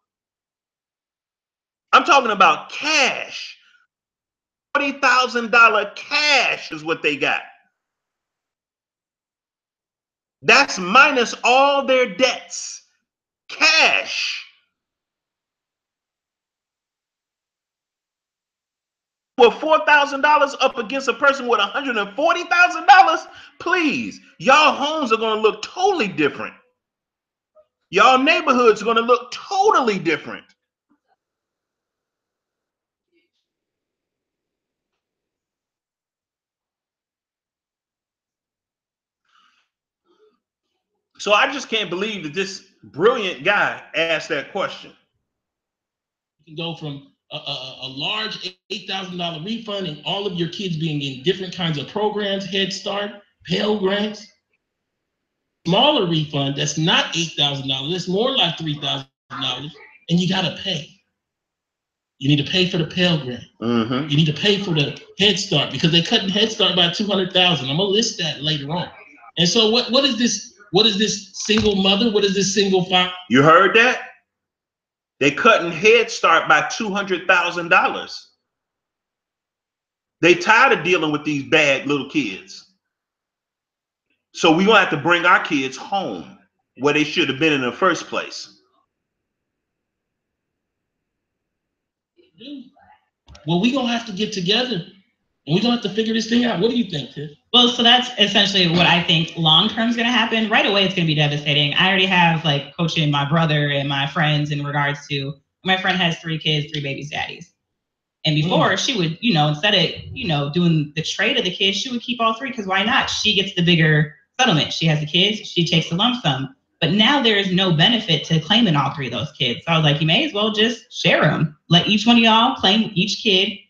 I'm talking about cash. $40,000 cash is what they got. That's minus all their debts. Cash. With $4,000 up against a person with $140,000, please, y'all homes are going to look totally different. Y'all neighborhoods are going to look totally different. So I just can't believe that this brilliant guy asked that question. You can go from a large $8,000 refund and all of your kids being in different kinds of programs, Head Start, Pell Grants. Smaller refund that's not $8,000, it's more like $3,000, and you got to pay. You need to pay for the Pell Grant. Mm-hmm. You need to pay for the Head Start because they cut Head Start by $200,000. I'm gonna list that later on. And so what is this? What is this single mother? What is this single father? You heard that? They cutting Head Start by $200,000. They tired of dealing with these bad little kids. So we're gonna have to bring our kids home where they should have been in the first place. Well, we're gonna have to get together and we're gonna have to figure this thing out. What do you think, Tiff? Well, so that's essentially what I think long term is going to happen. Right away, it's going to be devastating. I already have like coaching my brother and my friends in regards to my friend has 3 kids, 3 babies' daddies. And before she would, instead of, doing the trade of the kids, she would keep all 3 because why not? She gets the bigger settlement. She has the kids, she takes the lump sum. But now there is no benefit to claiming all 3 of those kids. So I was like, you may as well just share them. Let each one of y'all claim each kid.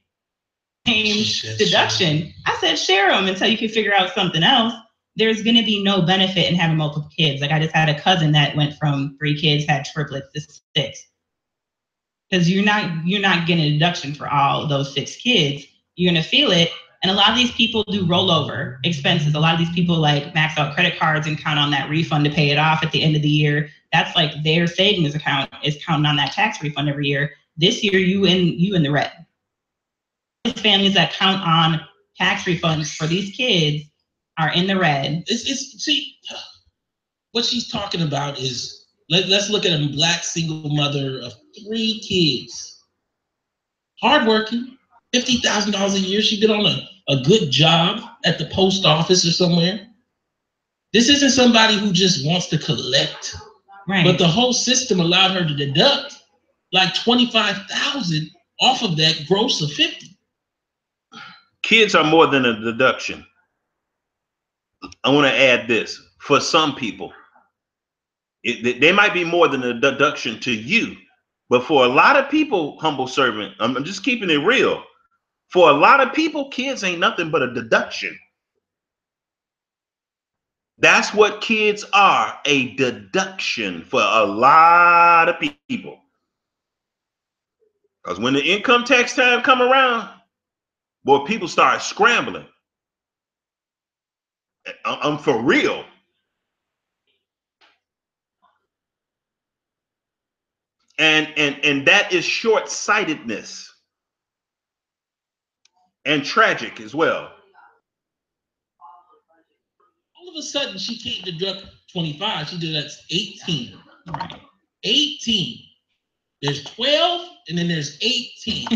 Deduction. I said share them until you can figure out something else. There's going to be no benefit in having multiple kids. Like I just had a cousin that went from 3 kids, had triplets to 6. Because you're not getting a deduction for all those 6 kids. You're going to feel it. And a lot of these people do rollover expenses. A lot of these people like max out credit cards and count on that refund to pay it off at the end of the year. That's like their savings account is counting on that tax refund every year. This year, you in the red. Families that count on tax refunds for these kids are in the red. See, what she's talking about is let's look at a Black single mother of 3 kids, hardworking, $50,000 a year. She's been on a good job at the post office or somewhere. This isn't somebody who just wants to collect, right? But the whole system allowed her to deduct like $25,000 off of that gross of $50,000. Kids are more than a deduction. I want to add this. For some people, they might be more than a deduction to you. But for a lot of people, humble servant, I'm just keeping it real. For a lot of people, kids ain't nothing but a deduction. That's what kids are, a deduction for a lot of people. Because when the income tax time come around, boy, people start scrambling. I'm for real. And that is short-sightedness and tragic as well. All of a sudden, she can't deduct 25. She deducts 18. Right. 18. There's 12, and then there's 18.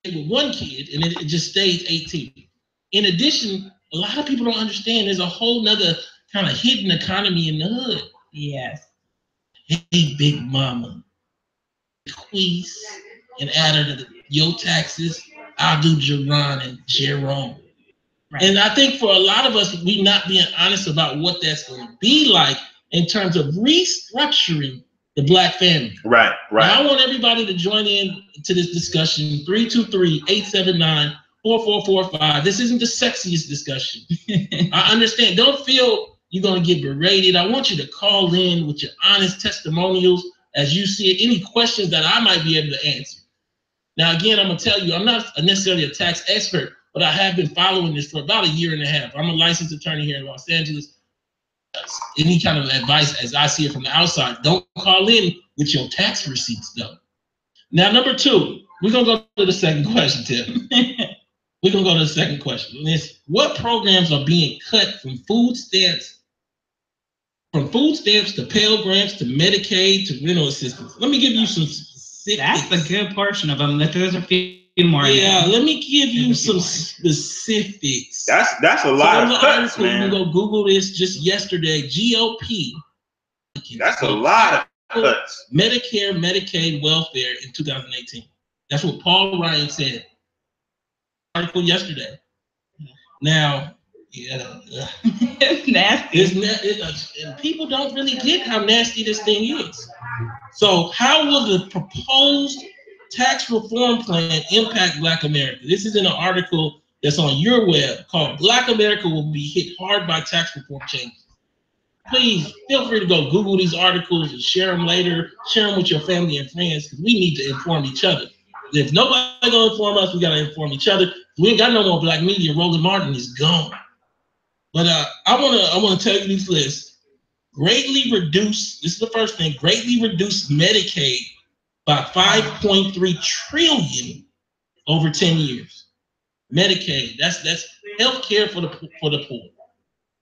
With 1 kid, and it just stays 18. In addition, a lot of people don't understand there's a whole nother kind of hidden economy in the hood. Yes. Hey, big mama, bequeath and add her to your taxes. I'll do Jerron and Jerome. Right. And I think for a lot of us, we not being honest about what that's going to be like in terms of restructuring the Black family. Right. Now, I want everybody to join in to this discussion. 323-879-1037. 4445. This isn't the sexiest discussion. I understand. Don't feel you're going to get berated. I want you to call in with your honest testimonials as you see it. Any questions that I might be able to answer. Now, again, I'm going to tell you, I'm not necessarily a tax expert, but I have been following this for about 1.5 years. I'm a licensed attorney here in Los Angeles. Any kind of advice as I see it from the outside, don't call in with your tax receipts, though. Now, number 2, we're going to go to the second question, Tim. We're going to go to the second question. And it's, what programs are being cut from food stamps to Pell Grants to Medicaid to rental assistance? Let me give you some specifics. That's a good portion of them. There's a few more. Yeah, let me give you some specifics. That's a lot of cuts, man. You can go Google this just yesterday. GOP. That's a lot of cuts. Medicare, Medicaid, welfare in 2018. That's what Paul Ryan said. Article yesterday. Now, It's nasty. And people don't really get how nasty this thing is. So, how will the proposed tax reform plan impact Black America? This is in an article that's on your web called Black America Will Be Hit Hard by Tax Reform Changes. Please feel free to go Google these articles and share them later. Share them with your family and friends because we need to inform each other. If nobody gonna inform us, we gotta inform each other. We ain't got no more black media. Roland Martin is gone. But I wanna tell you this list. Greatly reduce. This is the first thing. Greatly reduce Medicaid by 5.3 trillion over 10 years. Medicaid. That's health care for the poor.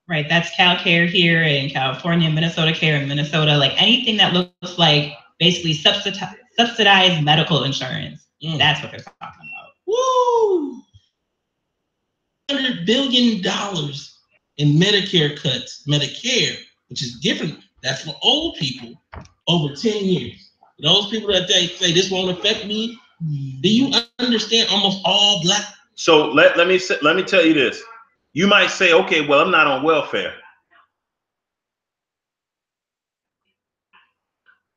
Right. That's CalCare here in California, Minnesota Care in Minnesota. Like anything that looks like basically subsidized medical insurance. That's what they're talking about. Woo! $100 billion in Medicare cuts. Medicare, which is different. That's for old people over 10 years. Those people that they say this won't affect me. Do you understand? Almost all Black. So let me tell you this. You might say, okay, well, I'm not on welfare.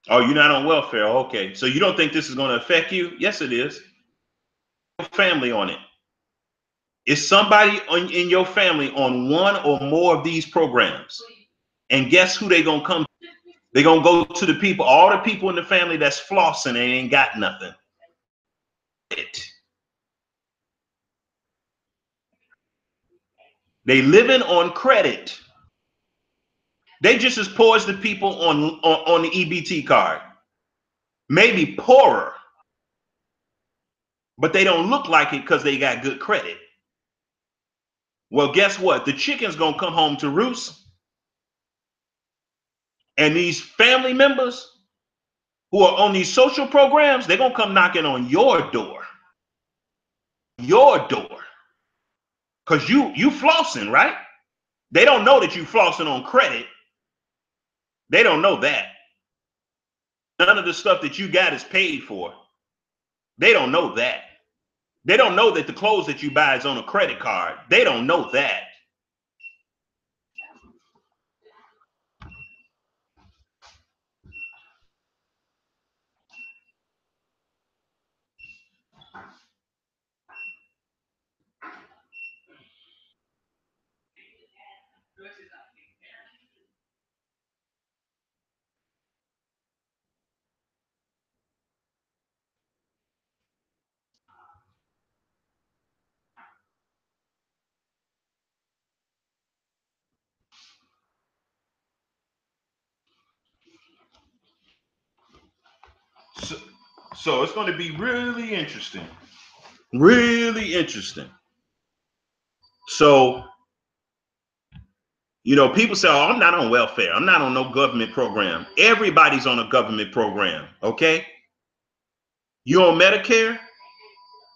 Oh, you're not on welfare. Okay. So you don't think this is going to affect you? Yes, it is. Family on it. Is somebody in your family on one or more of these programs? And guess who they going to come to? They're going to go to the people, all the people in the family that's flossing and ain't got nothing. They living on credit. They just as poor as the people on the EBT card. Maybe poorer. But they don't look like it because they got good credit. Well, guess what? The chicken's going to come home to roost. And these family members who are on these social programs, they're going to come knocking on your door. Your door. Because you flossing, right? They don't know that you flossing on credit. They don't know that. None of the stuff that you got is paid for. They don't know that. They don't know that the clothes that you buy is on a credit card. They don't know that. So it's going to be really interesting. Really interesting. So, you know, people say, oh, I'm not on welfare. I'm not on no government program. Everybody's on a government program, okay? You're on Medicare?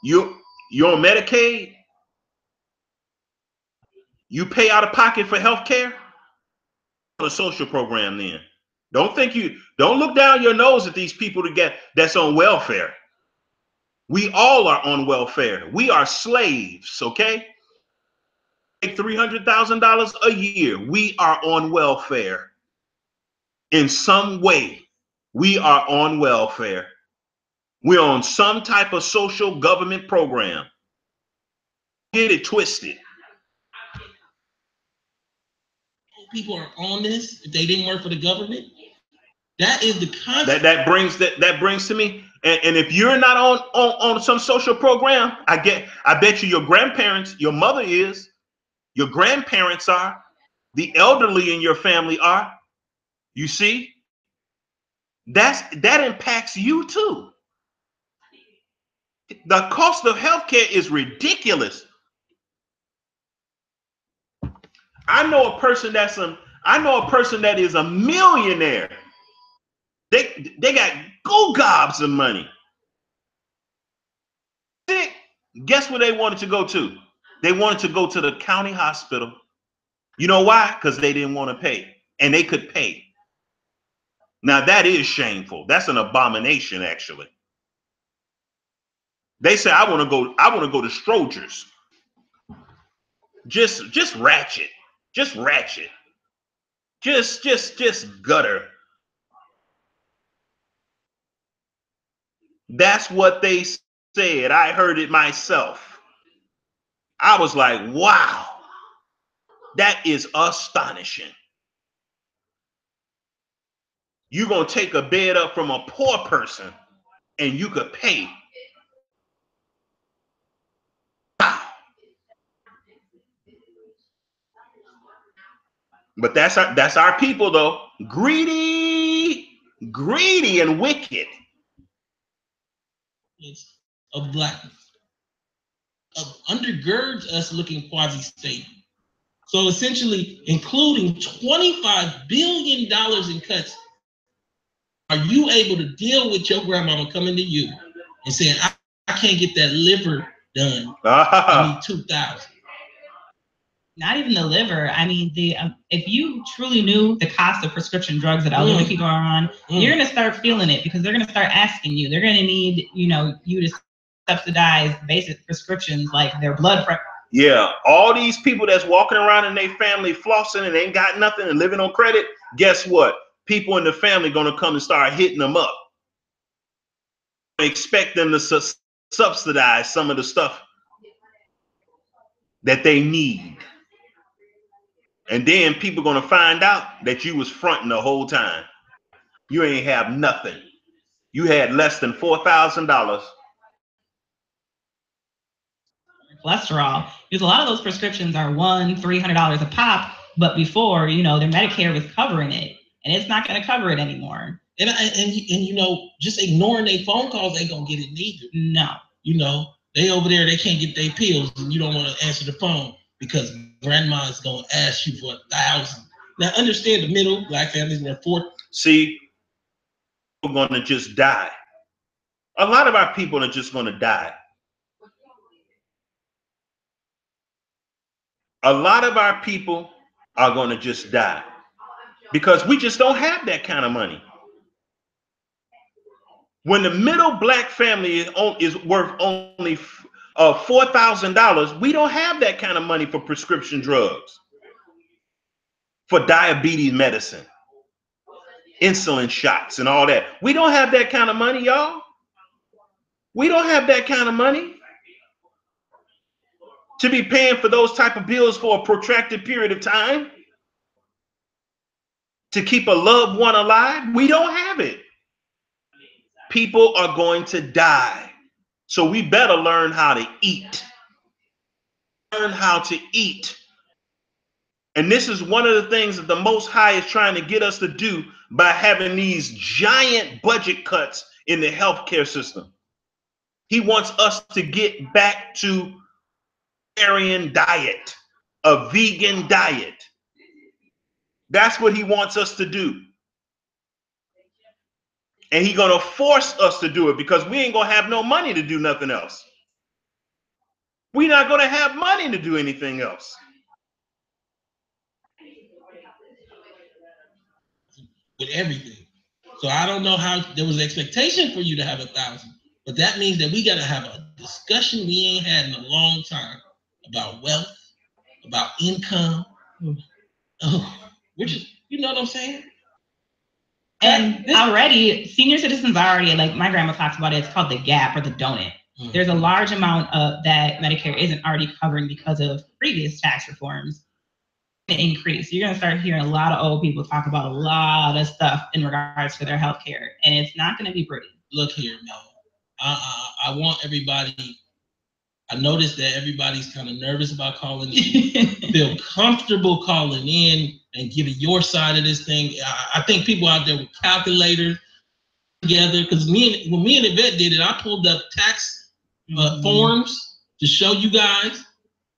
You're on Medicaid? You pay out of pocket for health care? A social program then. Don't look down your nose at these people that's on welfare. We all are on welfare. We are slaves, okay? Make $300,000 a year. We are on welfare. In some way, we are on welfare. We're on some type of social government program. get it twisted. People are on this if they didn't work for the government. That is the concept. That brings to me. And if you're not on some social program, I bet you your grandparents, your mother is, your grandparents are, the elderly in your family are. You see, that impacts you too. The cost of healthcare is ridiculous. I know a person that is a millionaire. They got gobs of money. Guess where they wanted to go to? They wanted to go to the county hospital. You know why? Because they didn't want to pay, and they could pay. Now that is shameful. That's an abomination, actually. They say, I want to go to Strogers. Just ratchet. Just ratchet. Just gutter. That's what they said. I heard it myself. I was like, wow, that is astonishing. You're going to take a bed up from a poor person and you could pay. Wow. But that's our people, though. Greedy and wicked. It's of blackness. Undergirds us looking quasi-state. So essentially, including $25 billion in cuts, are you able to deal with your grandmama coming to you and saying, I can't get that liver done. I need $2,000. Not even the liver. I mean, if you truly knew the cost of prescription drugs that elderly people are on, you're going to start feeling it because they're going to start asking you. They're going to need, you to subsidize basic prescriptions like their blood pressure. Yeah, all these people that's walking around in their family flossing and ain't got nothing and living on credit, guess what? People in the family going to come and start hitting them up. Expect them to subsidize some of the stuff that they need. And then people going to find out that you was fronting the whole time. You ain't have nothing. You had less than $4,000. Cholesterol, because a lot of those prescriptions are $300 a pop, but before, their Medicare was covering it, and it's not going to cover it anymore. And just ignoring their phone calls ain't gonna get it neither. No. They over there, they can't get their pills, and you don't want to answer the phone because grandma's gonna ask you for $1,000. Now understand, the middle black families were See, we're gonna just die. A lot of our people are just gonna die. A lot of our people are gonna just die because we just don't have that kind of money. When the middle black family is worth only $4,000, we don't have that kind of money for prescription drugs, for diabetes medicine, insulin shots, and all that. We don't have that kind of money, y'all. We don't have that kind of money to be paying for those type of bills for a protracted period of time, to keep a loved one alive. We don't have it. People are going to die. So we better learn how to eat. Learn how to eat. And this is one of the things that the Most High is trying to get us to do by having these giant budget cuts in the healthcare system. He wants us to get back to vegetarian diet, a vegan diet. That's what he wants us to do. And he's going to force us to do it because we ain't going to have no money to do nothing else. We're not going to have money to do anything else. With everything. So I don't know how there was an expectation for you to have 1,000, but that means that we got to have a discussion we ain't had in a long time about wealth, about income. You know what I'm saying? And already, senior citizens are already, like my grandma talks about it, it's called the gap or the donut. There's a large amount of that Medicare isn't already covering because of previous tax reforms. Increase. You're gonna start hearing a lot of old people talk about a lot of stuff in regards to their health care, and it's not gonna be pretty. Look here, man. I want everybody. I noticed that everybody's kind of nervous about calling in. Feel comfortable calling in and giving your side of this thing. I think people out there with calculators together, because when me and Yvette did it, I pulled up tax forms to show you guys.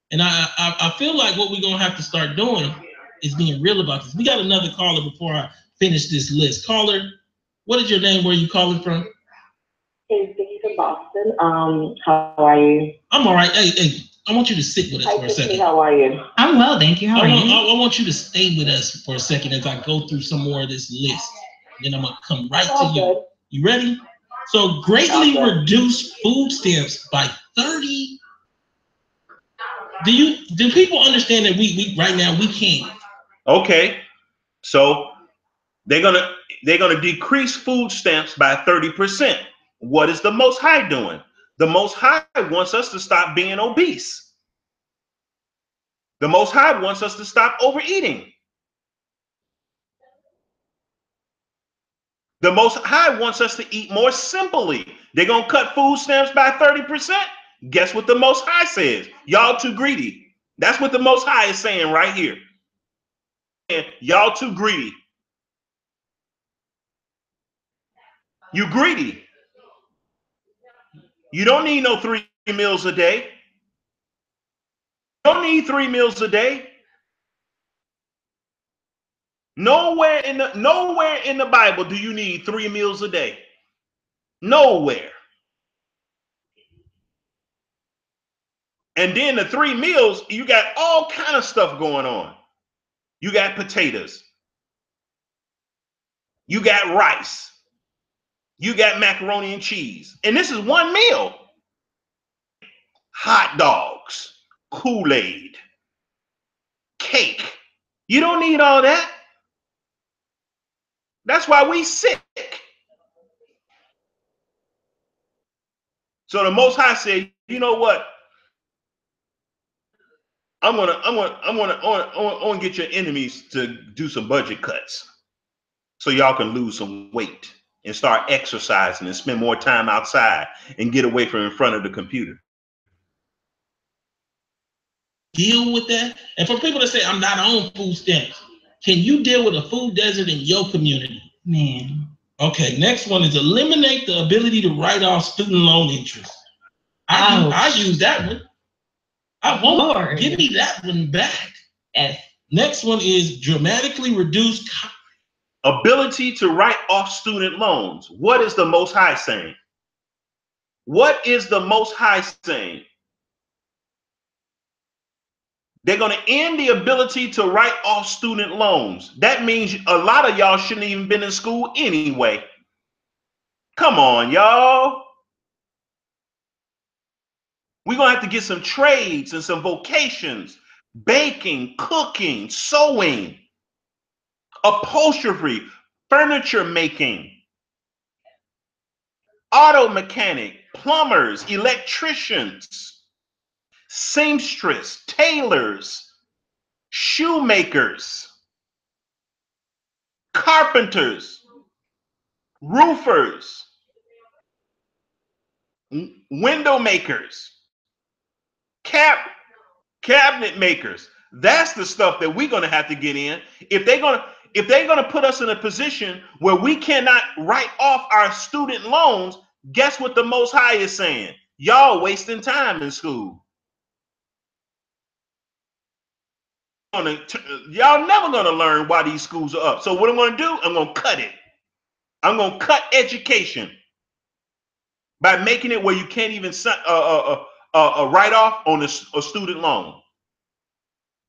And I feel like what we're going to have to start doing is being real about this. We got another caller before I finish this list. Caller, what is your name? Where are you calling from? Hey, Vicky from Boston. How are you? I'm all right. Hey, I want you to sit with us for a second. How are you? I'm well, thank you. How are you? I want you to stay with us for a second as I go through some more of this list. Then I'm going to come right to you. Good. You ready? So greatly reduce food stamps by 30%. Do people understand that we right now we can't? Okay, so they're gonna decrease food stamps by 30%. What is the Most High doing? The Most High wants us to stop being obese. The Most High wants us to stop overeating. The Most High wants us to eat more simply. They're gonna cut food stamps by 30%. Guess what the Most High says? Y'all too greedy. That's what the Most High is saying right here. Y'all too greedy. You greedy. You don't need no 3 meals a day. You don't need 3 meals a day. Nowhere in the Bible do you need 3 meals a day. Nowhere. And then the 3 meals, you got all kind of stuff going on. You got potatoes. You got rice. You got macaroni and cheese. And this is 1 meal. Hot dogs, Kool-Aid, cake. You don't need all that. That's why we sick. So the Most High said, you know what? I'm gonna get your enemies to do some budget cuts so y'all can lose some weight and start exercising and spend more time outside and get away from in front of the computer. Deal with that. And for people that say I'm not on food stamps, can you deal with a food desert in your community? Man. Okay, next one is eliminate the ability to write off student loan interest. I use that one. I won't. Give me that one back. Yes. Next one is dramatically reduce ability to write off student loans. What is the Most High saying? What is the Most High saying? They're going to end the ability to write off student loans. That means a lot of y'all shouldn't even been in school anyway. Come on, y'all. We're going to have to get some trades and some vocations. Baking, cooking, sewing, upholstery, furniture making, auto mechanic, plumbers, electricians, seamstress, tailors, shoemakers, carpenters, roofers, window makers, cabinet makers. That's the stuff that we're going to have to get in. If they're going to put us in a position where we cannot write off our student loans, guess what the Most High is saying? Y'all wasting time in school. Y'all never going to learn why these schools are up. So what I'm going to do, I'm going to cut it. I'm going to cut education by making it where you can't even write off on a student loan.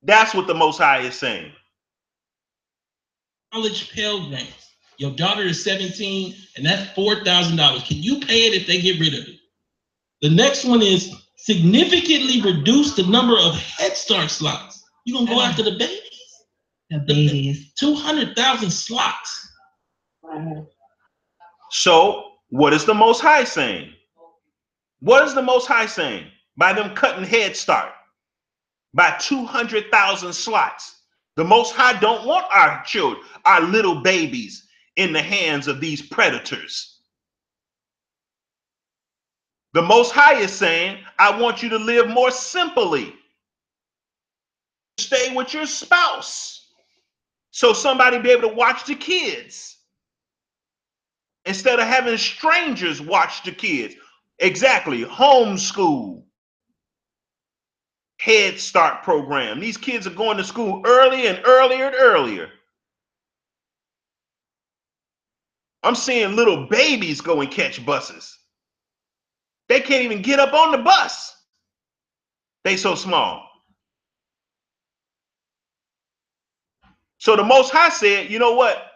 That's what the Most High is saying. College Pell Grants. Your daughter is 17 and that's $4,000. Can you pay it if they get rid of it? The next one is significantly reduce the number of Head Start slots. You're going to go after the babies? The babies. 200,000 slots. So what is the Most High saying? What is the Most High saying? By them cutting Head Start by 200,000 slots. The Most High don't want our children, our little babies, in the hands of these predators. The Most High is saying, I want you to live more simply. Stay with your spouse so somebody be able to watch the kids instead of having strangers watch the kids. Exactly. Homeschool. Head Start program. These kids are going to school early and earlier and earlier. I'm seeing little babies go and catch buses. They can't even get up on the bus. They so small. So the Most High said, you know what?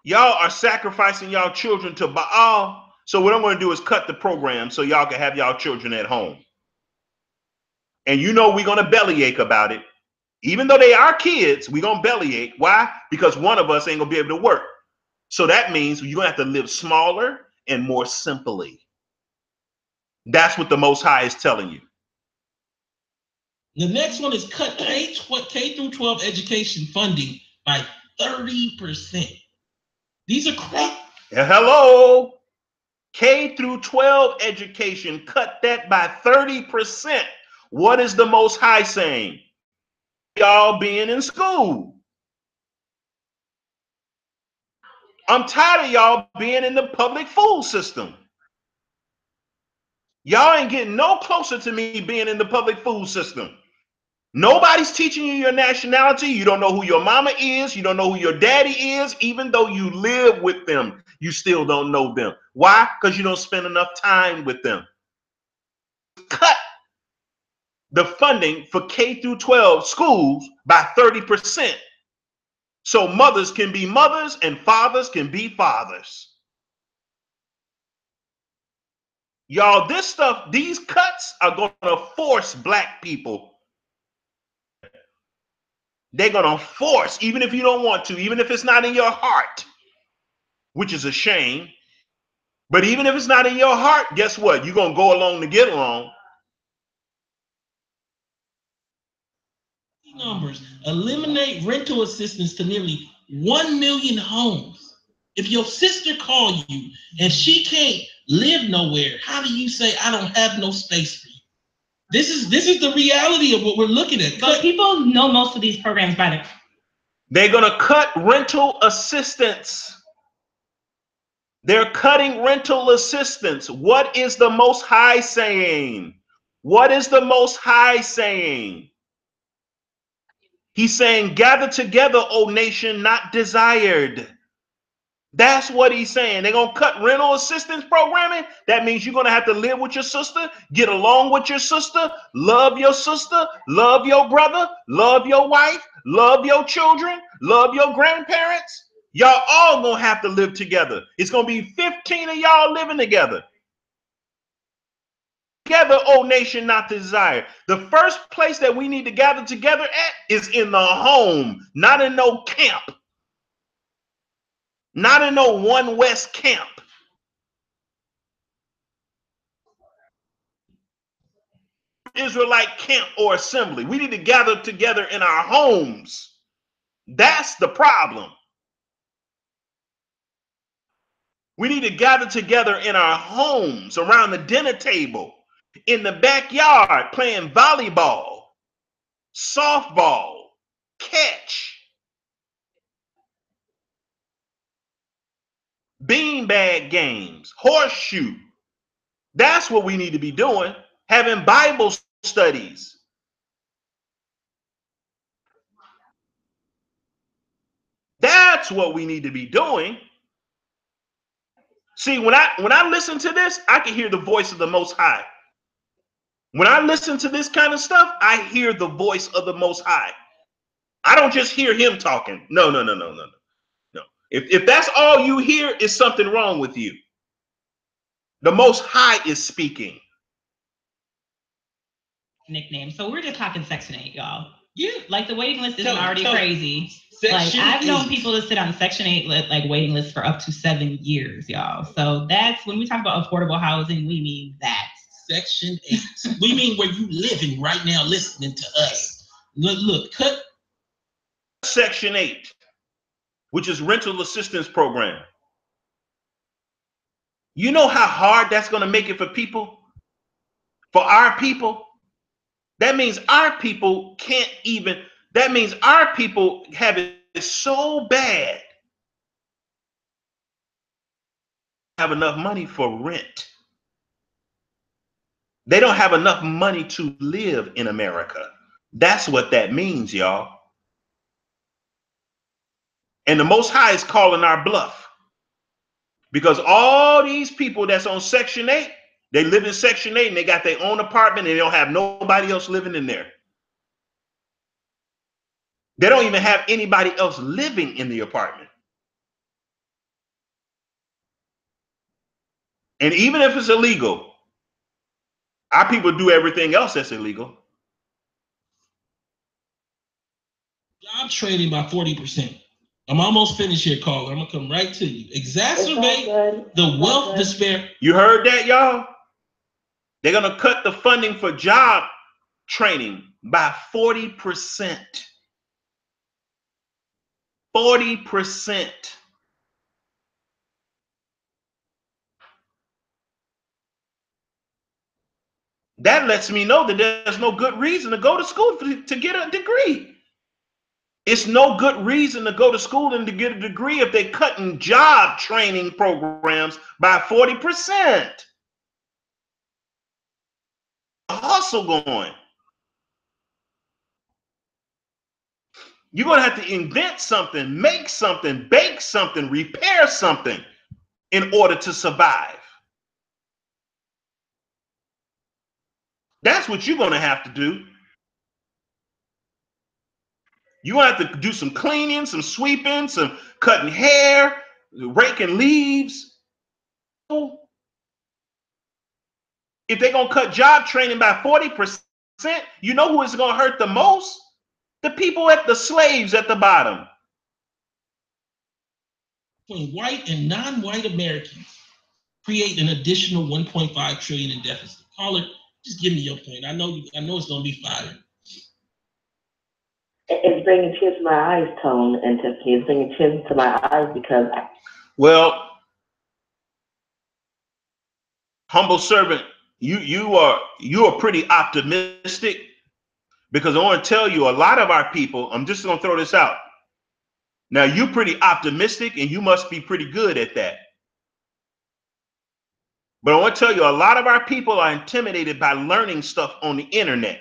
Y'all are sacrificing y'all children to Baal. So what I'm going to do is cut the program so y'all can have y'all children at home. And you know we're going to bellyache about it. Even though they are kids, we're going to bellyache. Why? Because one of us ain't going to be able to work. So that means you're going to have to live smaller and more simply. That's what the Most High is telling you. The next one is cut K through 12 education funding by 30%. These are crap. Hello. K through 12 education, cut that by 30%. What is the Most High saying? Y'all being in school. I'm tired of y'all being in the public food system. Y'all ain't getting no closer to me being in the public food system. Nobody's teaching you your nationality. You don't know who your mama is. You don't know who your daddy is. Even though you live with them, you still don't know them. Why? Because you don't spend enough time with them. Cut the funding for K through 12 schools by 30%. So mothers can be mothers and fathers can be fathers. Y'all, this stuff, these cuts are going to force black people. They're going to force, even if you don't want to, even if it's not in your heart, which is a shame. But even if it's not in your heart, guess what? You're going to go along to get along. Numbers. Eliminate rental assistance to nearly 1 million homes. If your sister calls you and she can't live nowhere, how do you say, I don't have no space for you? This is the reality of what we're looking at. But people know most of these programs by their. They're going to cut rental assistance. They're cutting rental assistance. What is the Most High saying? What is the Most High saying? He's saying, gather together, O nation not desired. That's what he's saying. They're going to cut rental assistance programming. That means you're going to have to live with your sister, get along with your sister, love your brother, love your wife, love your children, love your grandparents. Y'all all going to have to live together. It's going to be 15 of y'all living together. Together, O nation not desired. The first place that we need to gather together at is in the home, not in no camp. Not in no One West camp. Israelite camp or assembly. We need to gather together in our homes. That's the problem. We need to gather together in our homes, around the dinner table, in the backyard, playing volleyball, softball, catch, beanbag games, horseshoe. That's what we need to be doing, having Bible studies. That's what we need to be doing. See, when I listen to this, I can hear the voice of the Most High. When I listen to this kind of stuff, I hear the voice of the Most High. I don't just hear him talking. No. If that's all you hear, is something wrong with you. The Most High is speaking. Nickname. So we're just talking Section 8, y'all. Yeah. Like the waiting list isn't already crazy. Like I've known people to sit on Section 8 like waiting lists for up to 7 years, y'all. So that's when we talk about affordable housing, we mean that Section 8. We mean where you living right now, listening to us. Look, cut Section 8, which is rental assistance program. You know how hard that's going to make it for people? For our people? That means our people can't even, that means our people have it so bad, have enough money for rent. They don't have enough money to live in America. That's what that means, y'all. And the Most High is calling our bluff. Because all these people that's on Section 8, they live in Section 8 and they got their own apartment and they don't have nobody else living in there. They don't even have anybody else living in the apartment. And even if it's illegal, our people do everything else that's illegal. job training by 40%. I'm almost finished here, caller. I'm gonna come right to you. Exacerbate the wealth despair. You heard that, y'all? They're gonna cut the funding for job training by 40%. 40%. That lets me know that there's no good reason to go to school to get a degree. It's no good reason to go to school and to get a degree if they're cutting job training programs by 40%. Hustle going. You're going to have to invent something, make something, bake something, repair something in order to survive. That's what you're going to have to do. You're going to have to do some cleaning, some sweeping, some cutting hair, raking leaves. If they're going to cut job training by 40%, you know who is going to hurt the most? The people the slaves at the bottom. Between white and non-white Americans create an additional 1.5 trillion in deficit. Caller, just give me your point. I know it's going to be fire. It's bringing tears to my eyes, Tone and Tiffany. It's bringing tears to my eyes because. Well, humble servant, you are pretty optimistic, because I want to tell you a lot of our people. I'm just going to throw this out. Now, you're pretty optimistic, and you must be pretty good at that. But I want to tell you, a lot of our people are intimidated by learning stuff on the internet.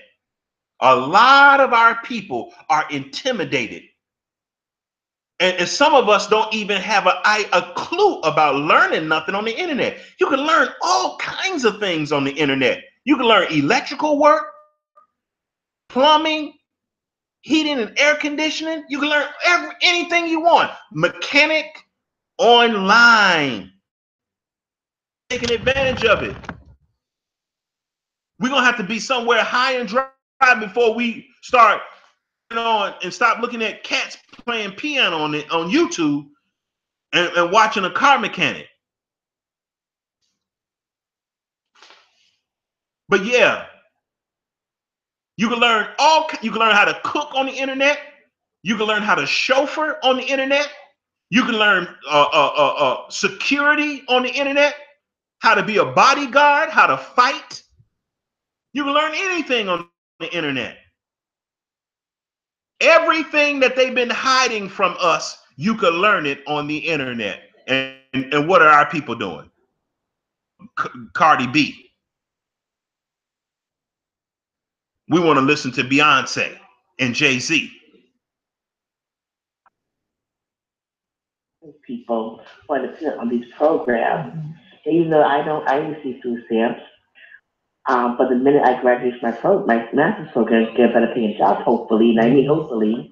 A lot of our people are intimidated. And some of us don't even have a clue about learning nothing on the internet. You can learn all kinds of things on the internet. You can learn electrical work, plumbing, heating and air conditioning. You can learn anything you want. Mechanic online. Taking advantage of it. We're going to have to be somewhere high and dry before we start on and stop looking at cats playing piano on YouTube and watching a car mechanic. But yeah, you can learn how to cook on the internet. You can learn how to chauffeur on the internet. You can learn security on the internet, how to be a bodyguard, how to fight. You can learn anything on the internet. Everything that they've been hiding from us, you can learn it on the internet. And what are our people doing? Cardi B. We want to listen to Beyonce and Jay-Z. People who are dependent on these programs. And even though I receive food stamps, but the minute I graduate from my master's program, get a better paying job, hopefully, and I mean hopefully,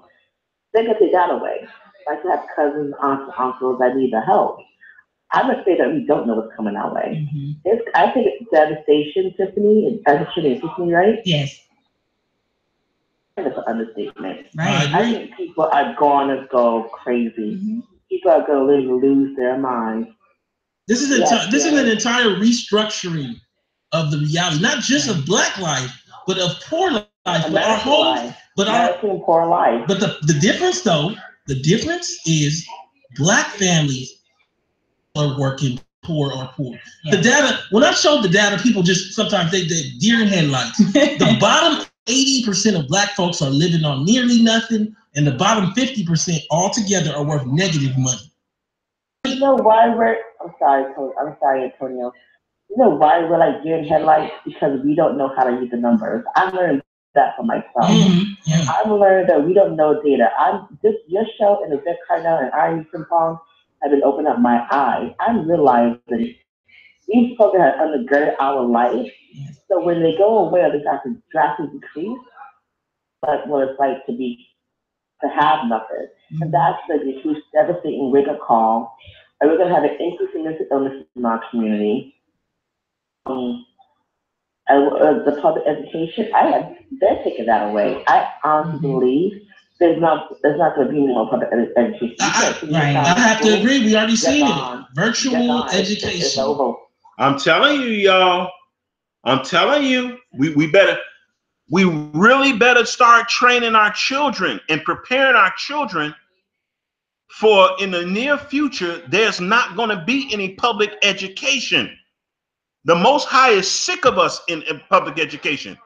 they're going to take that away. I still have cousins, aunts, uncles that need the help. I'm afraid that we don't know what's coming our way. Mm-hmm. I think it's devastation, Tiffany, right? Yes. That's an understatement. Right. I think people are going to go crazy. Mm-hmm. People are going to literally lose their minds. This is an entire restructuring of the reality, not just of Black life, but of poor life, but our American whole, life. but American poor life. But the difference though, the difference is Black families are working poor or poor. The data, when I showed the data, people just sometimes they deer in headlights. The bottom 80% of Black folks are living on nearly nothing, and the bottom 50% altogether are worth negative money. You know why I'm sorry, Antonio. You know why we're like deer in headlights? Because we don't know how to use the numbers. I learned that for myself. I've learned that we don't know data. Your show and the Vic Cardinal and Iron Simpong have been opening up my eyes. I'm realizing these folks have undergirded our life. So when they go away, they have to drastically decrease. But what it's like to have nothing. And that's the huge devastating wake-up call. And we're going to have an increase in mental illness in our community. And the public education, they're taking that away. I honestly believe there's not going to be more public education. I have to agree. We already seen it. Virtual education. It's over. I'm telling you, y'all. I'm telling you, we really better start training our children and preparing our children for in the near future, there's not going to be any public education. The Most High is sick of us in public education.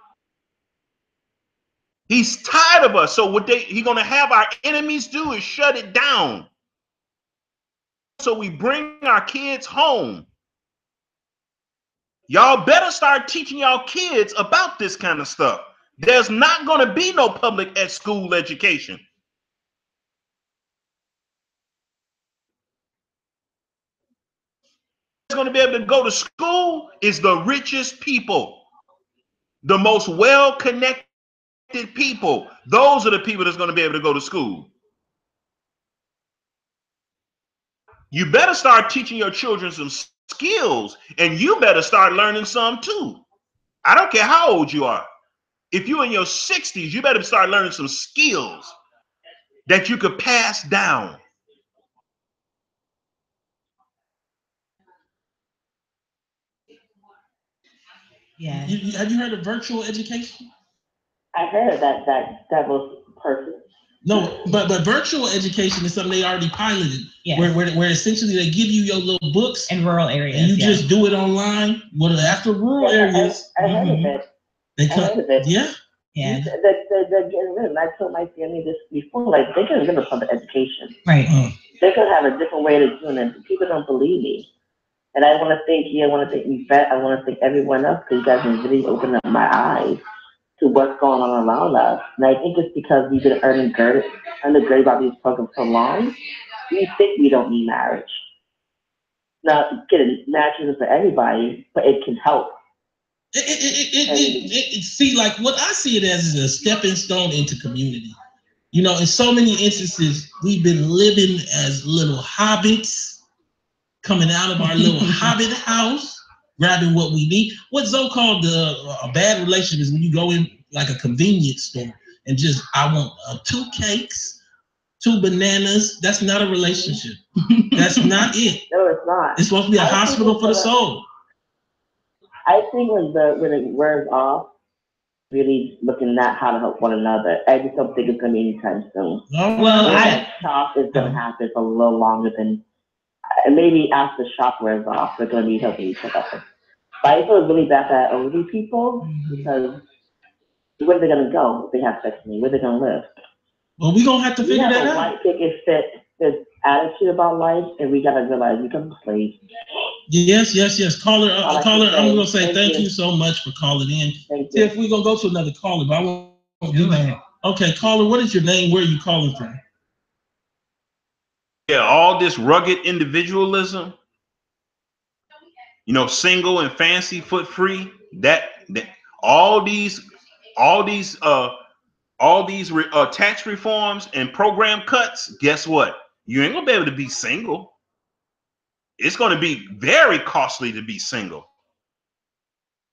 He's tired of us. So what he's going to have our enemies do is shut it down. So we bring our kids home. Y'all better start teaching y'all kids about this kind of stuff. There's not going to be no public school education. Going to be able to go to school is the richest people, the most well-connected people. Those are the people that's going to be able to go to school. You better start teaching your children some skills, and you better start learning some too. I don't care how old you are. If you're in your 60s, you better start learning some skills that you could pass down. Yeah. Have you heard of virtual education? I heard of that devil's person. No, but virtual education is something they already piloted. Where essentially they give you your little books in rural areas, and you just do it online. Well, after rural areas, I heard of it. They come, yeah. They're getting rid of it. I told my family this before, like they're getting rid of public education. Right. They're gonna have a different way of doing it. People don't believe me. And I want to thank you. I want to thank Yvette. I want to thank everyone else because you guys have really opened up my eyes to what's going on around us. And I think it's because we've been undergirded by these programs so long, we think we don't need marriage. Now, marriage isn't for everybody, but it can help. See, like what I see it as is a stepping stone into community. You know, in so many instances, we've been living as little hobbits, coming out of our little hobbit house, grabbing what we need. What Zoe called a bad relationship is when you go in like a convenience store and just, I want 2 cakes, 2 bananas. That's not a relationship. That's not it. No, it's not. It's supposed to be a hospital for the soul. I think when it wears off, really looking at how to help one another. I just don't think it's going to be anytime soon. Well, that shop is going to happen for a little longer than, maybe after the shop wears off, they're going to be helping each other. But I feel really bad for elderly people because where are they going to go if they have sex with me? Where are they going to live? Well, we're going to have to figure that out. White picket this attitude about life, and we got to realize we become slaves. Yes. Caller, I'm going to say thank you so much for calling in. Tiff, we're going to go to another caller, but I won't do that. Okay, caller, what is your name? Where are you calling from? Yeah, all this rugged individualism, you know, single and fancy foot free, that all these tax reforms and program cuts, guess what? You ain't gonna be able to be single. It's gonna be very costly to be single.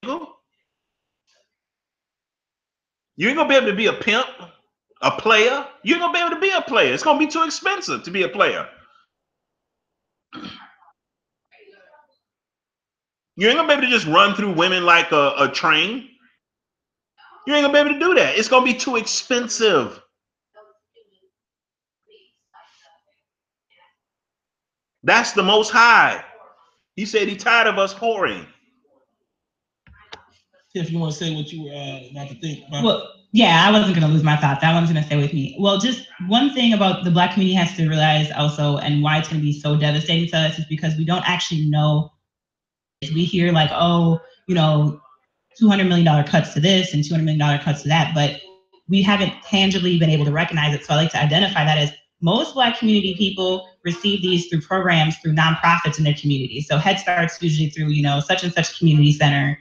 You ain't gonna be able to be a pimp, a player. You ain't gonna be able to be a player. It's gonna be too expensive to be a player. You ain't gonna be able to just run through women like a train. You ain't gonna be able to do that. It's gonna be too expensive. That's the Most High. He said he tired of us whoring. If you want to say what you were about to think about. Well, yeah, I wasn't going to lose my thought. That one's going to stay with me. Well, just one thing about the Black community has to realize also, and why it's going to be so devastating to us, is because we don't actually know. We hear like, oh, you know, $200 million cuts to this and $200 million cuts to that, but we haven't tangibly been able to recognize it. So I like to identify that as most Black community people receive these through programs, through nonprofits in their community. So Head Start's usually through, you know, such and such community center.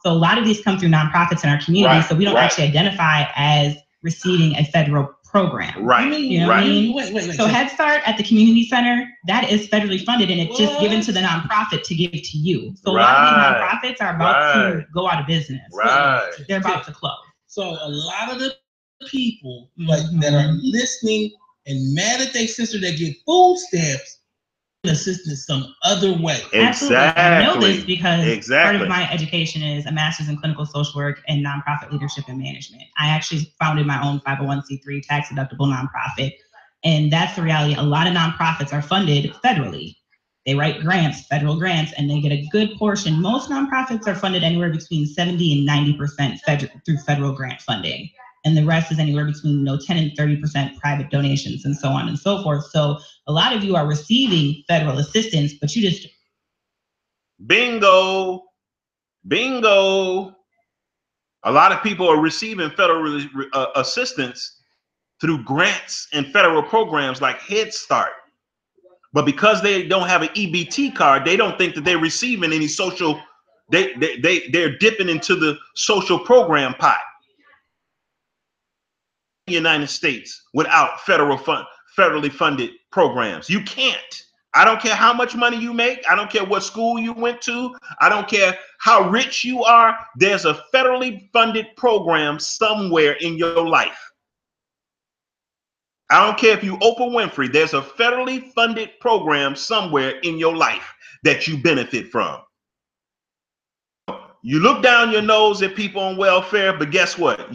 So a lot of these come through nonprofits in our community. Right, so we don't actually identify as receiving a federal program. Right. You know what I mean? Wait. So Head Start at the community center, that is federally funded, and it's just given to the nonprofit to give to you. So a lot of these nonprofits are about to go out of business. Right. They're about to close. So a lot of the people that are listening and mad at their sister that get food stamps, assistance some other way. Absolutely. I know this because part of my education is a master's in clinical social work and nonprofit leadership and management. I actually founded my own 501c3 tax deductible nonprofit. And that's the reality. A lot of nonprofits are funded federally. They write grants, federal grants, and they get a good portion. Most nonprofits are funded anywhere between 70 and 90% through federal grant funding. And the rest is anywhere between 10 and 30% private donations and so on and so forth. So a lot of you are receiving federal assistance, but you just... Bingo. A lot of people are receiving federal assistance through grants and federal programs like Head Start. But because they don't have an EBT card, they don't think that they're receiving any social, they're dipping into the social program pot. United States without federally funded programs. You can't. I don't care how much money you make. I don't care what school you went to. I don't care how rich you are. There's a federally funded program somewhere in your life. I don't care if you Oprah Winfrey. There's a federally funded program somewhere in your life that you benefit from. You look down your nose at people on welfare, but guess what?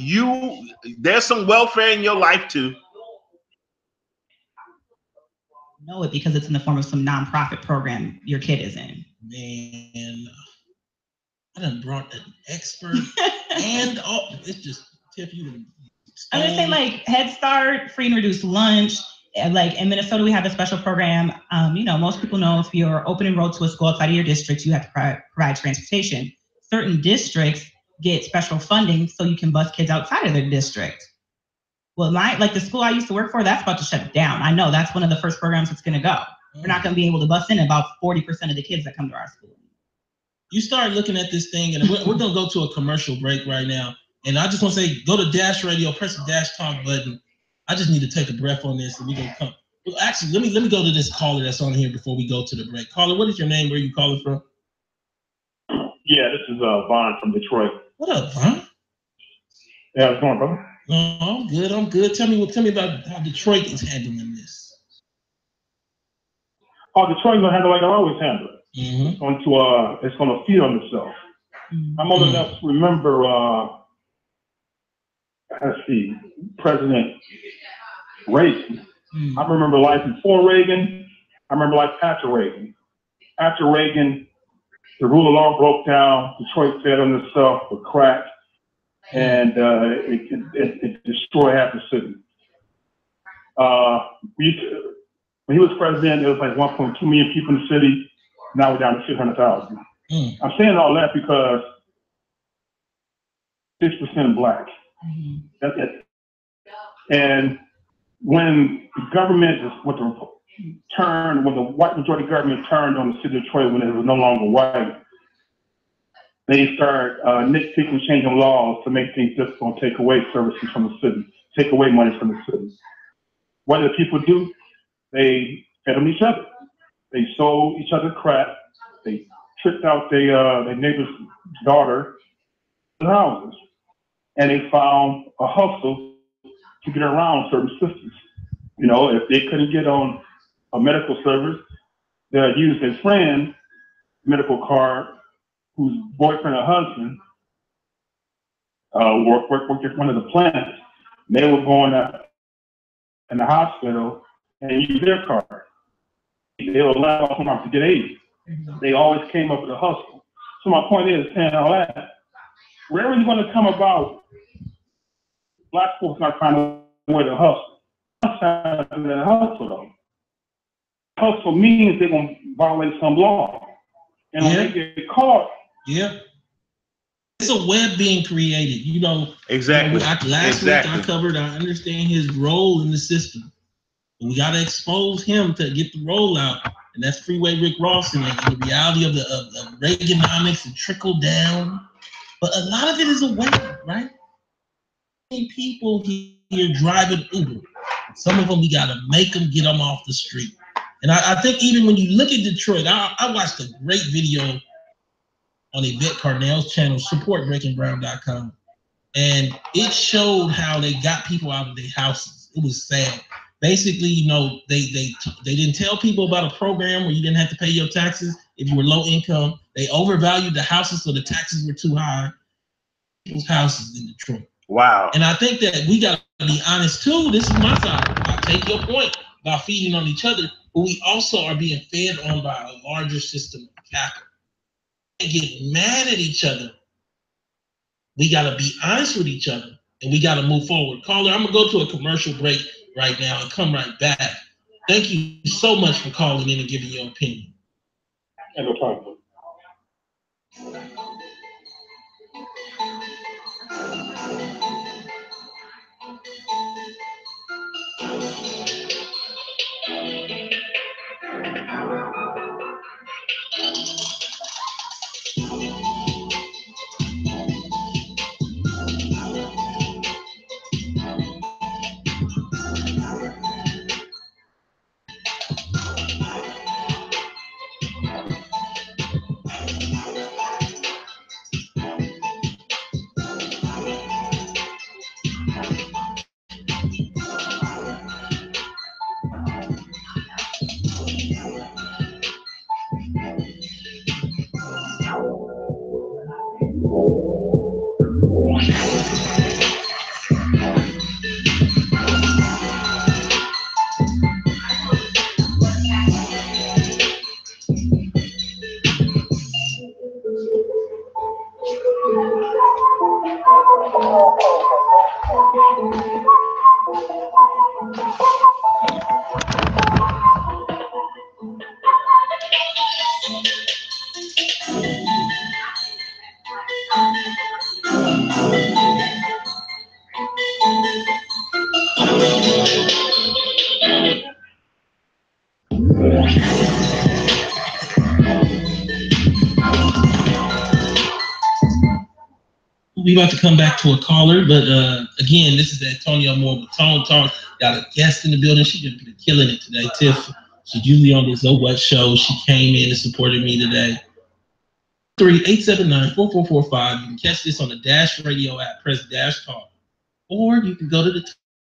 There's some welfare in your life too. Know it because it's in the form of some nonprofit program your kid is in. Man, I done brought an expert and it's just Tiff, you. I'm just saying, like Head Start, free and reduced lunch. Like in Minnesota, we have a special program. Most people know if you're open enrolled to a school outside of your district, you have to provide transportation. Certain districts get special funding so you can bus kids outside of their district. Well, the school I used to work for, that's about to shut down. I know that's one of the first programs that's going to go. We're not going to be able to bus in about 40% of the kids that come to our school. You start looking at this thing, and we're going to go to a commercial break right now. And I just want to say, go to Dash Radio, press the Dash Talk button. I just need to take a breath on this, and we're going to come. Well, actually, let me go to this caller that's on here before we go to the break. Caller, what is your name? Where are you calling from? Yeah, this is Vaughn from Detroit. What up, Vaughn? Yeah, what's going on, brother? Oh, I'm good. Tell me about how Detroit is handling this. Oh, Detroit's gonna handle it like I always handle it. Mm-hmm. It's gonna feed on itself. Mm-hmm. I'm old enough to remember. Let's see, President Reagan. Mm-hmm. I remember life before Reagan. I remember life after Reagan. After Reagan, the rule of law broke down. Detroit fed on itself with crack, and it destroyed half the city. When he was president, there was like 1.2 million people in the city. Now we're down to 600,000. I'm saying all that because 6% Black. Mm-hmm. That's it. And when the government, when the white majority government turned on the city of Detroit when it was no longer white, they started nitpicking, changing laws to make things difficult, take away services from the city, take away money from the city. What did people do? They fed on each other. They sold each other crap. They tricked out their neighbor's daughter in houses. And they found a hustle to get around certain systems. If they couldn't get on a medical service, they'll use their friend's medical card, whose boyfriend or husband worked at one of the plants. They were going out in the hospital and use their card. They were allowed to come out to get aid. They always came up with a hustle. So my point is, saying all that, where is it going to come about? Black folks not finding a way to hustle. Hustle though. Hustle means they're going to violate some law. And when they get caught. Yeah. It's a web being created, you know. Exactly. Last week I covered, I understand his role in the system. We got to expose him to get the roll out. And that's Freeway Rick Ross and the reality of Reaganomics and trickle down. But a lot of it is a web, right? People here driving Uber. Some of them, we got to make them get them off the street. And I think even when you look at Detroit, I watched a great video on Yvette Carnell's channel, supportbreakingbrown.com. And it showed how they got people out of their houses. It was sad. Basically, you know, they didn't tell people about a program where you didn't have to pay your taxes if you were low income. They overvalued the houses, so the taxes were too high. People's houses in Detroit. Wow. And I think that we got to be honest too. This is my side. I take your point about feeding on each other, but we also are being fed on by a larger system of capital. And get mad at each other. We got to be honest with each other, and we got to move forward. Caller, I'm going to go to a commercial break right now and come right back. Thank you so much for calling in and giving your opinion. No problem. We about to come back to a caller, but again, this is Antonio Moore with Tone Talk. Got a guest in the building. She's just been killing it today. Tiff, she's usually on this What show. She came in and supported me today. 879-4445. You can catch this on the Dash Radio app. Press Dash Talk, or you can go to the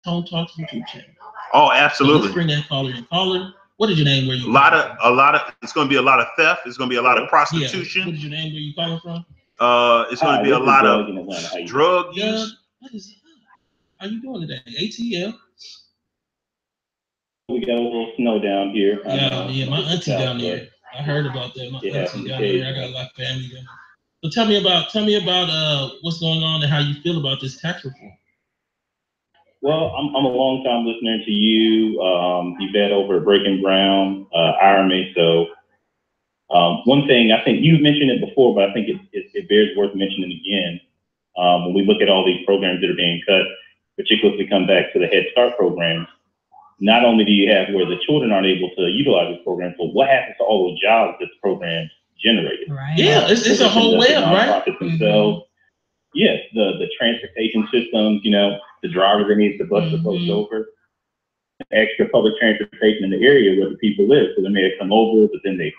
Tone Talk YouTube channel. Oh, absolutely. So let's bring that caller in. Caller, what is your name? Where you? A lot of. It's going to be a lot of theft. It's going to be a lot of prostitution. Yeah. What is your name? Where you calling from? It's going to be a lot of drug use. What is it? How you doing today? ATL. We got a little snow down here. Yeah, my auntie down there. I heard about that. My auntie down there. I got a lot of family down there. So tell me about what's going on and how you feel about this tax reform. Well, I'm a long time listener to you, Yvette over at Breaking Brown, Irony. So one thing, I think you mentioned it before, but I think it bears worth mentioning again. When we look at all these programs that are being cut, particularly if we come back to the Head Start programs, not only do you have where the children aren't able to utilize this program, but what happens to all those jobs that the program generated? Right. Yeah, it's a whole web, right? Themselves. Yes, the transportation systems, the driver that needs to bus the folks over, extra public transportation in the area where the people live. So they may come over, but then they,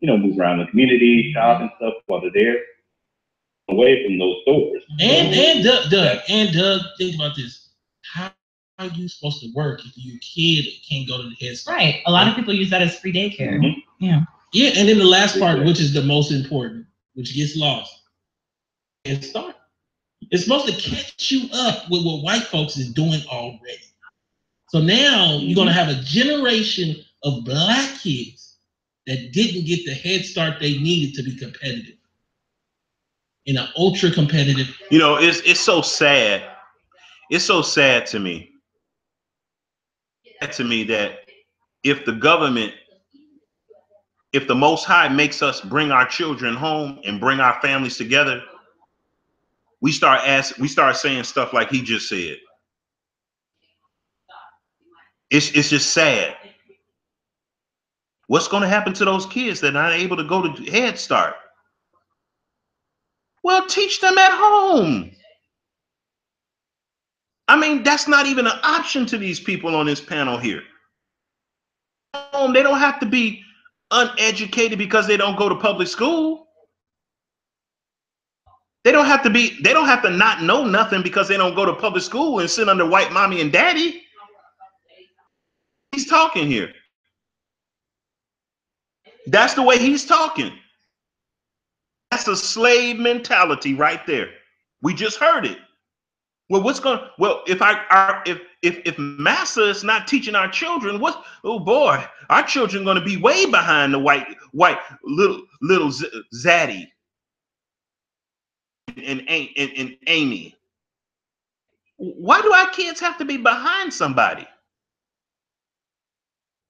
move around the community, shop and stuff while they're there, away from those stores. And Doug, think about this. How are you supposed to work if your kid can't go to the Head Start? Right. A lot of people use that as free daycare. Yeah. Yeah, and then the last part, which is the most important, which gets lost. Head Start. It's supposed to catch you up with what white folks is doing already. So now you're going to have a generation of Black kids that didn't get the head start they needed to be competitive in an ultra competitive. You know, it's so sad. It's so sad to me. That if the government, if the Most High makes us bring our children home and bring our families together, we start saying stuff like he just said. It's just sad. What's going to happen to those kids that are not able to go to Head Start? Well, teach them at home. I mean, that's not even an option to these people on this panel here. They don't have to be uneducated because they don't go to public school. They don't have to not know nothing because they don't go to public school and sit under white mommy and daddy. He's talking here. That's the way he's talking. That's a slave mentality right there. We just heard it. Well, if Massa is not teaching our children, oh boy, our children are going to be way behind the white little Zaddy and Amy. Why do our kids have to be behind somebody?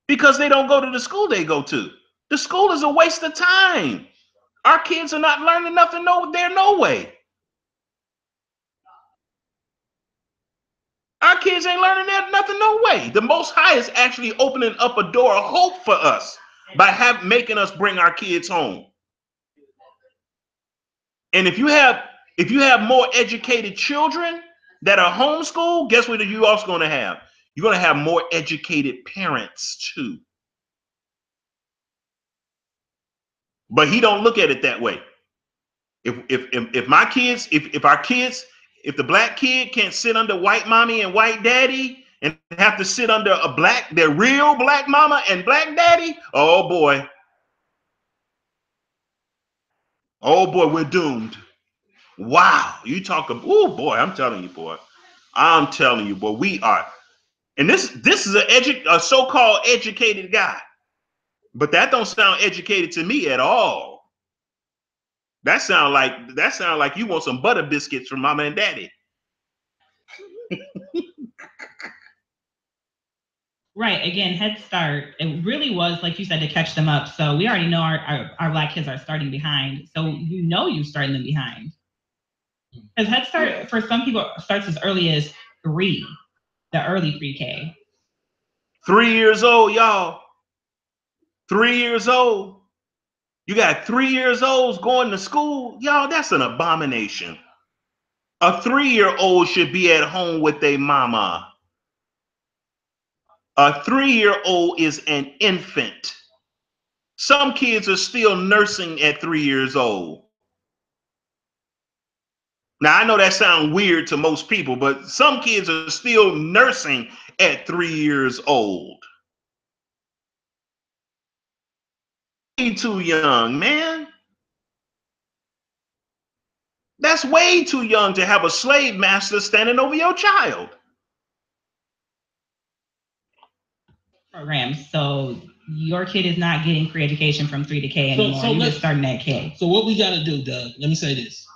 Because they don't go to the school they go to. The school is a waste of time. Our kids are not learning nothing no way. Our kids ain't learning nothing no way. The Most High is actually opening up a door of hope for us by making us bring our kids home. And if you have more educated children that are homeschooled, guess what you also going to have? You're going to have more educated parents too. But he don't look at it that way. If the Black kid can't sit under white mommy and white daddy and have to sit under their real Black mama and Black daddy, oh boy, we're doomed. Wow, oh boy, I'm telling you, boy, we are. And this is a so-called educated guy, but that don't sound educated to me at all. That sound like you want some butter biscuits from mama and daddy. Right. Again, Head Start, it really was, like you said, to catch them up. So we already know our Black kids are starting behind. So you're starting them behind. Because Head Start, for some people, starts as early as 3, the early pre-K. 3 years old, y'all. 3 years old. You got 3 years olds going to school. Y'all, that's an abomination. A 3-year-old should be at home with their mama. A 3-year-old is an infant. Some kids are still nursing at 3 years old. Now, I know that sounds weird to most people, but some kids are still nursing at 3 years old. Way too young, man. That's way too young to have a slave master standing over your child. Programs. So your kid is not getting free education from 3 to K anymore. So you're just starting at K. So what we got to do, Doug, let me say this.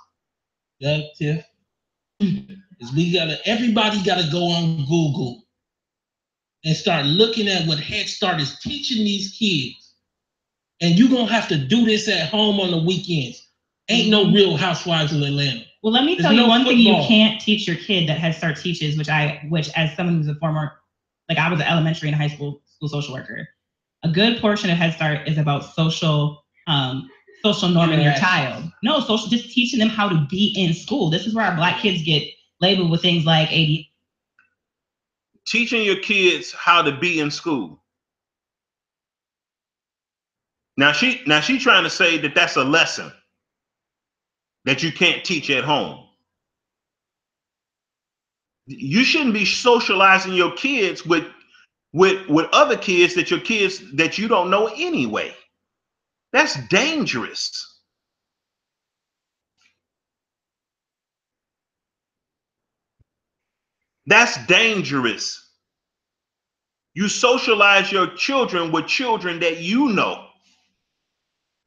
Doug, Tiff, is everybody got to go on Google and start looking at what Head Start is teaching these kids. And you're going to have to do this at home on the weekends. Ain't no Real Housewives of Atlanta. Well, let me tell you one thing you can't teach your kid that Head Start teaches, which as someone who's a former, like I was an elementary and high school social worker, a good portion of Head Start is about social norming your child. No, just teaching them how to be in school. This is where our Black kids get labeled with things like AD. Teaching your kids how to be in school. Now she trying to say that that's a lesson that you can't teach at home. You shouldn't be socializing your kids with other kids that you don't know anyway. That's dangerous. That's dangerous. You socialize your children with children that you know,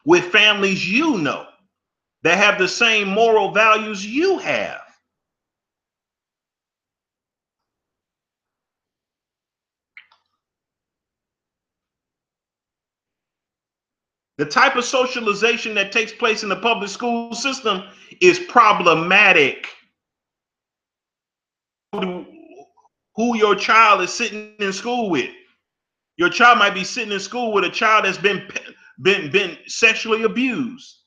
with families you know, that have the same moral values you have. The type of socialization that takes place in the public school system is problematic. Who your child is sitting in school with. Your child might be sitting in school with a child that's been sexually abused.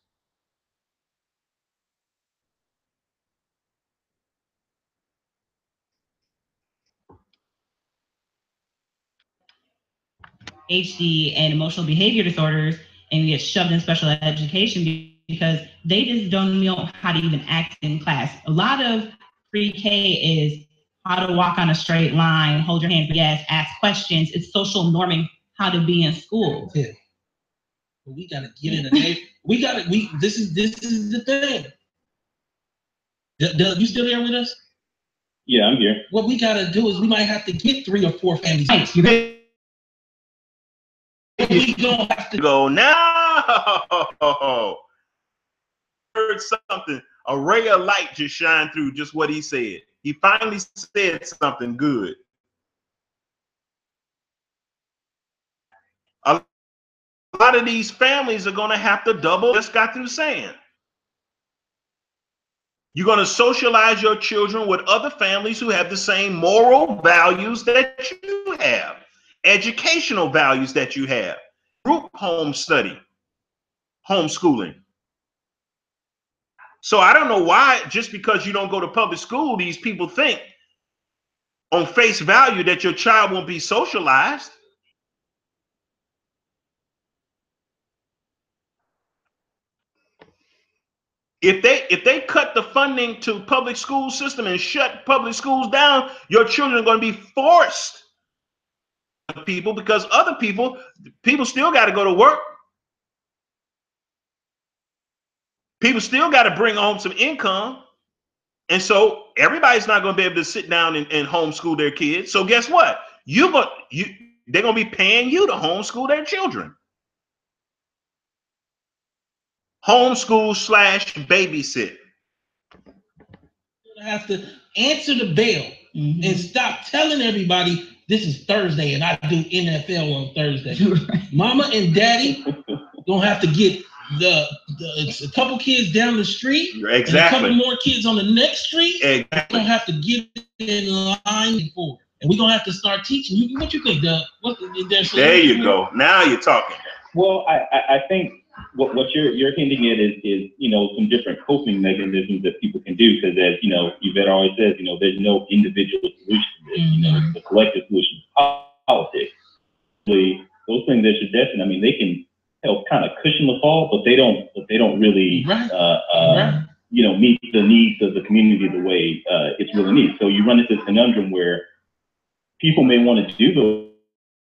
HD and emotional behavior disorders and get shoved in special education because they just don't know how to even act in class. A lot of pre-K is how to walk on a straight line, hold your hands, yes, ask questions. It's social norming how to be in school. Yeah. But we gotta get in the this is the thing. Doug, you still there with us? Yeah, I'm here. What we gotta do is we might have to get 3 or 4 families. We gonna have to go now. Heard something. A ray of light just shine through just what he said. He finally said something good. A lot of these families are going to have to double just got through saying. You're going to socialize your children with other families who have the same moral values that you have, educational values that you have, group home study, homeschooling. So I don't know why, just because you don't go to public school, these people think on face value that your child won't be socialized. If they cut the funding to public school system and shut public schools down, your children are going to be forced to people because other people still got to go to work. People still got to bring home some income. And so everybody's not going to be able to sit down and homeschool their kids. So guess what? They're going to be paying you to homeschool their children. Homeschool / babysit. Have to answer the bell and stop telling everybody this is Thursday and I do NFL on Thursday. Mama and daddy gonna have to get a couple kids down the street, exactly, and a couple more kids on the next street. Exactly. We're gonna have to get in line for it, and we're gonna have to start teaching you. What you think, Doug? There you go. Now you're talking. Well, I think what you're hinting at is some different coping mechanisms that people can do, because as Yvette always says, there's no individual solution to this. It's the collective solution to politics. Those things that you're suggesting, I mean, they can help kind of cushion the fall, but they don't really meet the needs of the community the way it's really needed. So you run into this conundrum where people may want to do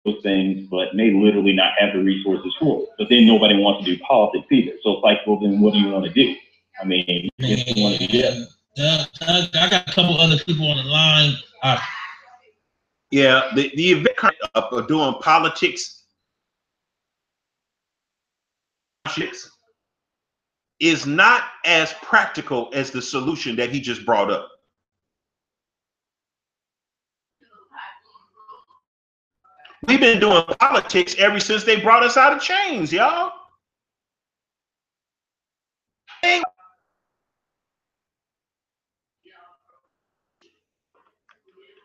those things, but may literally not have the resources for it. But then nobody wants to do politics either. So it's like, well, then what do you want to do? I mean, if you want to do I got a couple other people on the line. Yeah, the event of doing politics is not as practical as the solution that he just brought up. We've been doing politics ever since they brought us out of chains, y'all.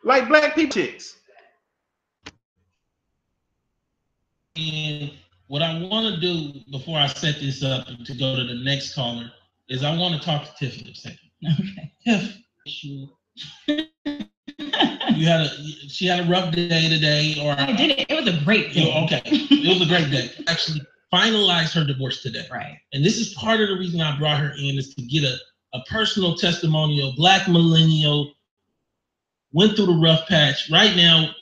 Like black politics. And what I want to do before I set this up to go to the next caller is I want to talk to Tiff for a second. Okay. Tiff, she had a rough day today, or I did it. It was a great day. Okay, it was a great day. Actually, finalized her divorce today. Right. And this is part of the reason I brought her in, is to get a personal testimonial. Black millennial, went through the rough patch. Right now,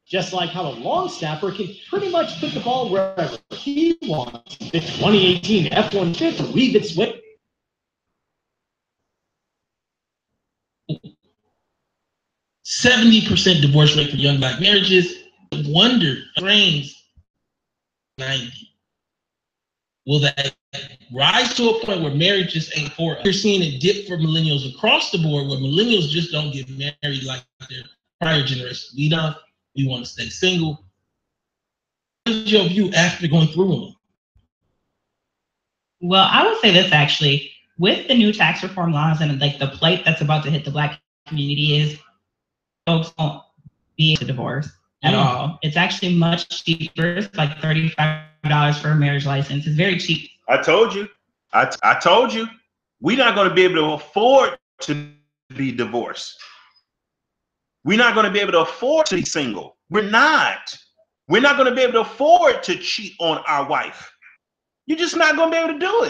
just like how a long snapper can pretty much put the ball wherever he wants. The 2018 F-150 Reeve It Swift. 70% divorce rate for young black marriages. Wonder frames 90. Will that rise to a point where marriages ain't for us? You're seeing it dip for millennials across the board, where millennials just don't get married like their prior generation. We want to stay single. What is your view after going through them? Well, I would say this actually, with the new tax reform laws and like the plight that's about to hit the black community is folks won't be able to divorce at all. It's actually much cheaper. It's like $35 for a marriage license. It's very cheap. I told you. I told you. We're not going to be able to afford to be divorced. We're not going to be able to afford to be single. We're not. We're not going to be able to afford to cheat on our wife. You're just not going to be able to do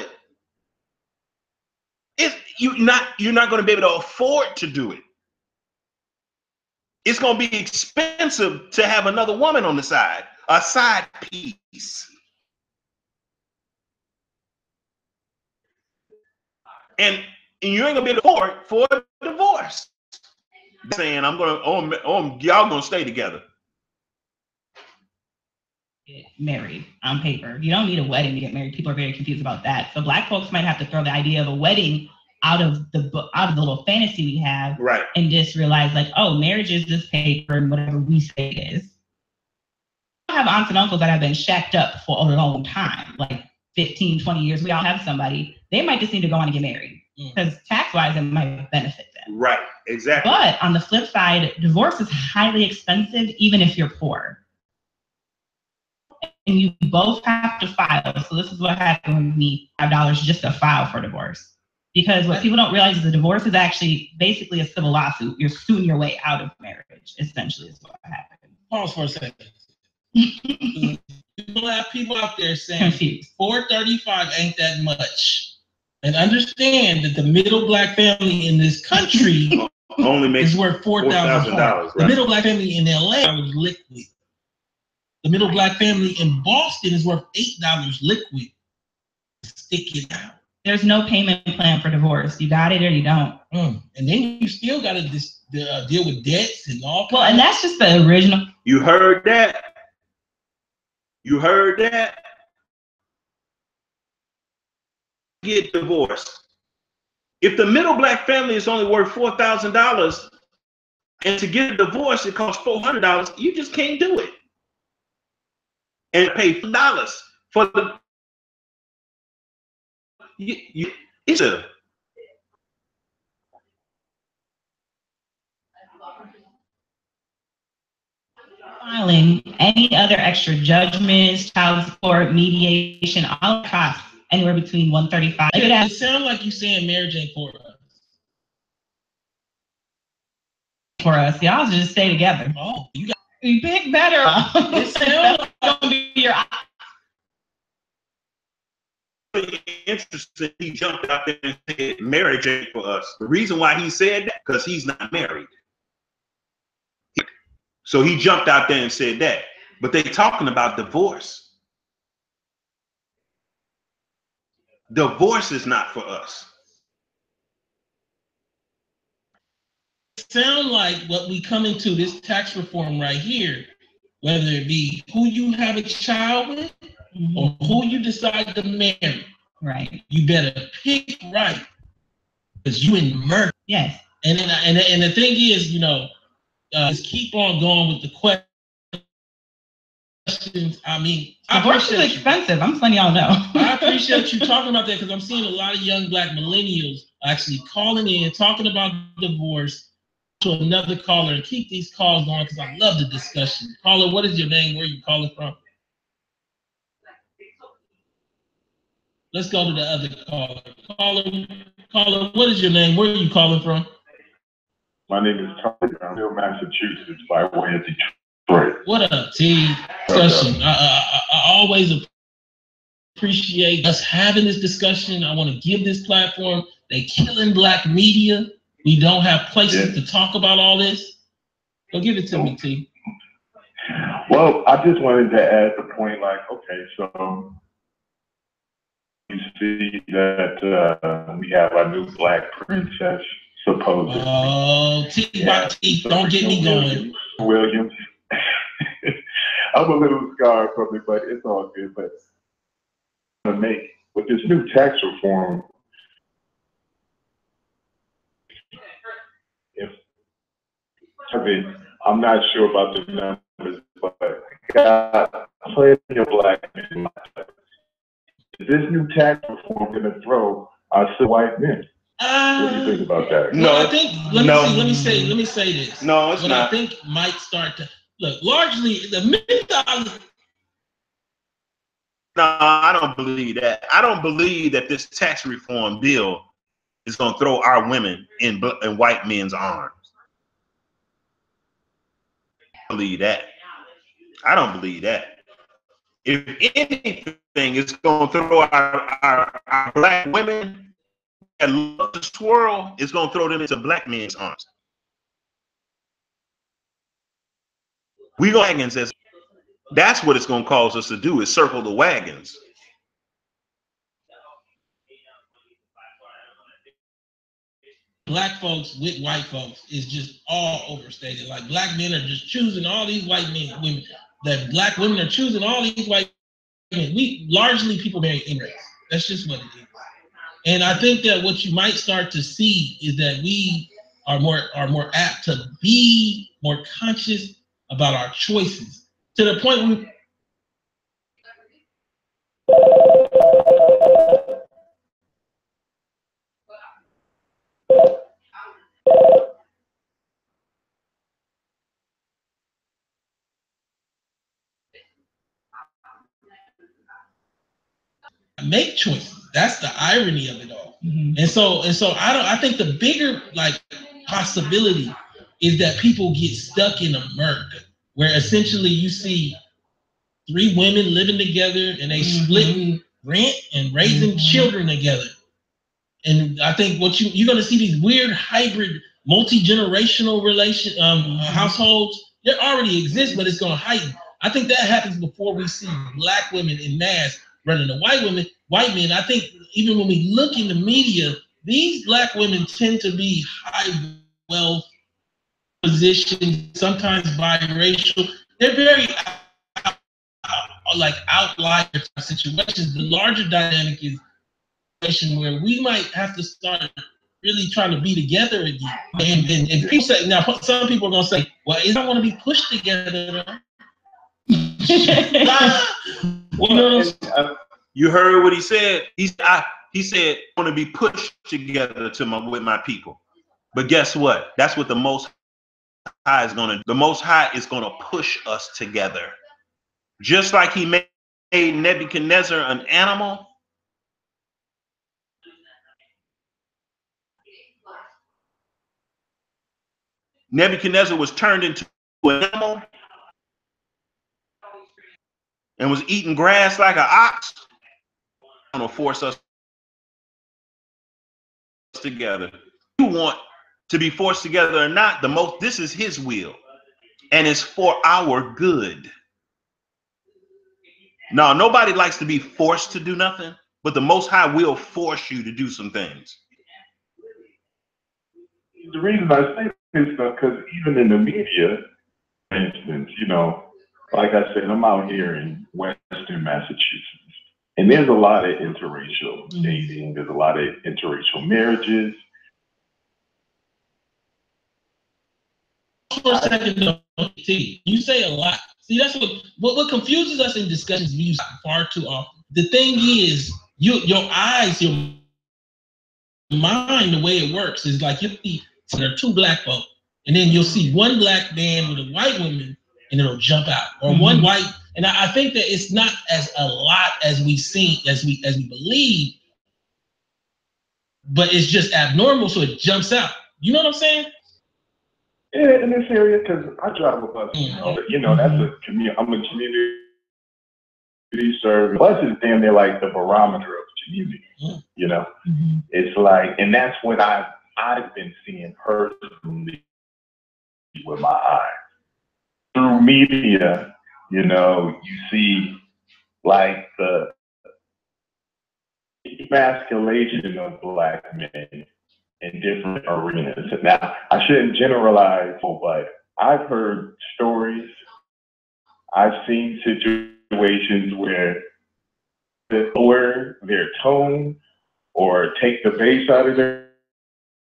it. You're not going to be able to afford to do it. It's going to be expensive to have another woman on the side, a side piece. And you ain't going to be able to afford for a divorce. Saying y'all gonna stay together. Get married on paper. You don't need a wedding to get married. People are very confused about that. So black folks might have to throw the idea of a wedding out of the little fantasy we have, right? And just realize like, oh, marriage is this paper and whatever we say it is. I have aunts and uncles that have been shacked up for a long time, like 15, 20 years. We all have somebody. They might just need to go on and get married because tax-wise it might benefit them. Right, exactly. But on the flip side, divorce is highly expensive, even if you're poor. And you both have to file. So this is what happened with me, $5 just to file for divorce. Because what people don't realize is a divorce is actually basically a civil lawsuit. You're suing your way out of marriage, essentially, is what happened. Pause for a second. You will have people out there saying $435 ain't that much. And understand that the middle black family in this country only makes is worth $4,000. Right? The middle black family in LA is liquid. The middle black family in Boston is worth $8 liquid. Stick it out. There's no payment plan for divorce. You got it or you don't. And then you still got to deal with debts and all. Well, and that's just the original. You heard that? You heard that? Get divorced. If the middle black family is only worth $4,000 and to get a divorce it costs $400, you just can't do it. And pay $4 for the it's a filing any other extra judgments, child support, mediation, all costs anywhere between $135. It sounds like you're saying marriage ain't for us. For us, y'all just stay together. Oh, you got pick better. It sounds like your interesting. He jumped out there and said marriage ain't for us. The reason why he said that because he's not married. So he jumped out there and said that. But they're talking about divorce. Divorce is not for us. It sounds like what we come into this tax reform right here, whether it be who you have a child with or who you decide to marry, right? You better pick right, because you in murder. Yes. And the thing is, just keep on going with the questions. I mean, divorce is expensive. I'm just letting y'all know. I appreciate you talking about that because I'm seeing a lot of young black millennials actually calling in, talking about divorce to another caller, and keep these calls going because I love the discussion. Caller, what is your name? Where are you calling from? Let's go to the other caller. Caller, what is your name? Where are you calling from? My name is Tony. I'm in Massachusetts by way of Detroit. What up, T? Discussion. I always appreciate us having this discussion. I want to give this platform. They killing black media. We don't have places to talk about all this. So give it to me, T. Well, I just wanted to add the point, like, okay, so you see that we have our new black princess, supposedly. Oh, don't get me going. Williams. I'm a little scarred from it, but it's all good. But to make with this new tax reform, if I'm not sure about the numbers, but got plenty of black men. Is this new tax reform going to throw us white men? What do you think about that? No, I think let me say this. No, it's not. I think might start to look largely the $1,000,000. No, I don't believe that. I don't believe that this tax reform bill is going to throw our women in white men's arms. I don't believe that. I don't believe that. If anything, it's going to throw our black women that love to swirl, it's going to throw them into black men's arms. We go wagons as that's what it's going to cause us to do is circle the wagons. Black folks with white folks is just all overstated. Like black men are just choosing all these white men, women. That black women are choosing all these white men. We largely people marry immigrants. That's just what it is. And I think that what you might start to see is that we are more apt to be more conscious about our choices to the point where make choices. That's the irony of it all. Mm-hmm. And so I think the bigger like possibility is that people get stuck in a murk where essentially you see 3 women living together and they splitting rent and raising children together. And I think what you're going to see these weird hybrid multi-generational households. They already exist, but it's going to heighten. I think that happens before we see black women in mass running to white men. I think even when we look in the media, these black women tend to be high wealth positions, sometimes biracial. They're very like outlier situations. The larger dynamic is where we might have to start really trying to be together again. And people say, now some people are going to say, well, it don't want to be pushed together. You heard what he said. He said, I want to be pushed together with my people. But guess what? That's what the Most High is going to do. The Most High is going to push us together. Just like he made Nebuchadnezzar an animal. Nebuchadnezzar was turned into an animal and was eating grass like an ox. Going to force us together. You want to be forced together or not? This is his will, and it's for our good. No, nobody likes to be forced to do nothing, but the Most High will force you to do some things. The reason I say this is because even in the media, for instance, like I said, I'm out here in Western Massachusetts, and there's a lot of interracial dating. There's a lot of interracial marriages. For a second, you say a lot. See, that's what confuses us in discussions. We use far too often. The thing is, your eyes, your mind, the way it works is like you see there are 2 black folk, and then you'll see 1 black man with a white woman, and it'll jump out, or 1 white. And I think that it's not as a lot as we believe, but it's just abnormal, so it jumps out. You know what I'm saying? Yeah, in this area, because I drive a bus. That's a community. I'm a community service. Bus is damn near like the barometer of community. It's like, and that's what I've been seeing personally with my eyes through media. You know, you see like the emasculation of Black men in different arenas. Now, I shouldn't generalize, but I've heard stories, I've seen situations where they lower their tone or take the bass out of their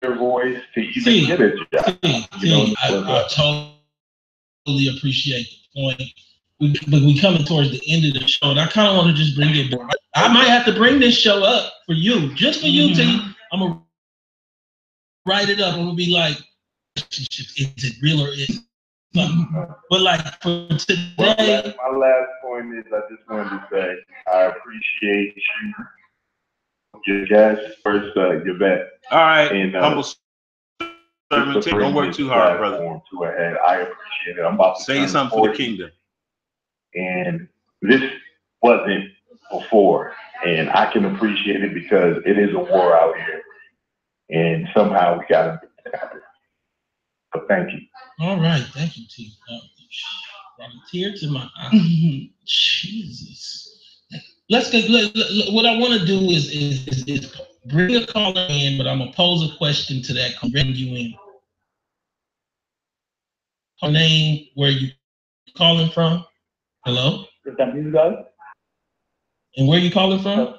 voice to even get a job. I totally appreciate the point. But we coming towards the end of the show, and I kind of want to just bring it back. I might have to bring this show up for you, just for you, T. I'm gonna write it up. I'm gonna be like, is it real or is it not? But like for today, my last point is I just wanted to say I appreciate you, your guest, first, Yvette. All right, and, humble servant. Don't work too hard, brother. To a head. I appreciate it. I'm about to say something for the kingdom. And this wasn't before, and I can appreciate it because it is a war out here, and somehow we got to do that. So thank you. All right, thank you, T. Brought a tear to my eye. Jesus. Let's get. What I want to do is bring a caller in, but I'm gonna pose a question to that. Bring you in. Her name, where you calling from? Hello? Is that you guys? And where are you calling from?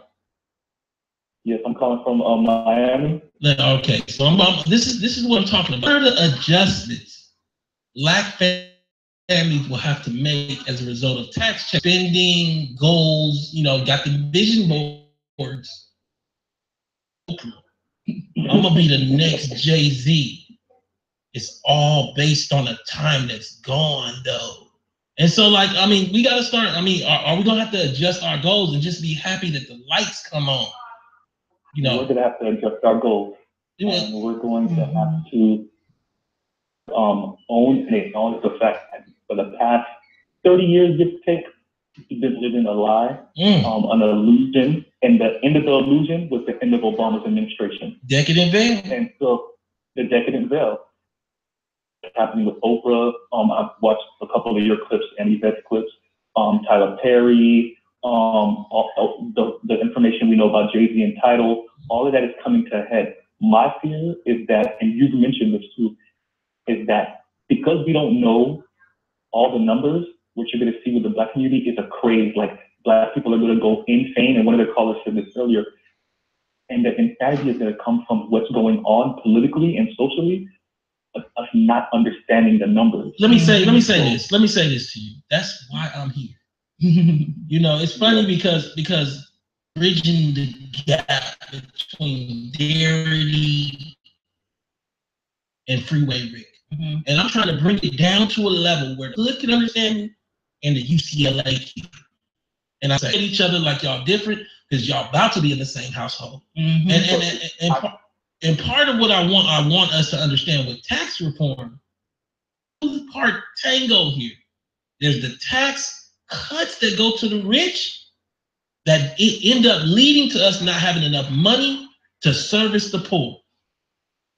Yes, I'm calling from Miami. Okay, so this is what I'm talking about. What are the adjustments Black families will have to make as a result of tax check, spending, goals, got the vision boards. I'm gonna be the next Jay-Z. It's all based on a time that's gone though. And so, we got to start. Are we going to have to adjust our goals and just be happy that the lights come on? We're going to have to adjust our goals. And we're going to have to own and acknowledge the fact that for the past 30 years, give or take, we've been living a lie, an illusion. And the end of the illusion was the end of Obama's administration. Decadent veil. And so the decadent veil. Happening with Oprah. I've watched a couple of your clips and Yvette's clips. Tyler Perry, the information we know about Jay-Z and Tidal, all of that is coming to a head. My fear is that, and you've mentioned this too, is that because we don't know all the numbers, what you're going to see with the Black community is a craze. Like Black people are going to go insane, and one of the callers said this earlier. And the insanity is going to come from what's going on politically and socially. Us not understanding the numbers. Let me say this to you. That's why I'm here. It's funny because bridging the gap between Darity and Freeway Rick. And I'm trying to bring it down to a level where the hood can understand me and the UCLA can. And I say to each other like y'all different because y'all about to be in the same household. And part of what I want us to understand with tax reform, part tango here. There's the tax cuts that go to the rich that end up leading to us not having enough money to service the poor.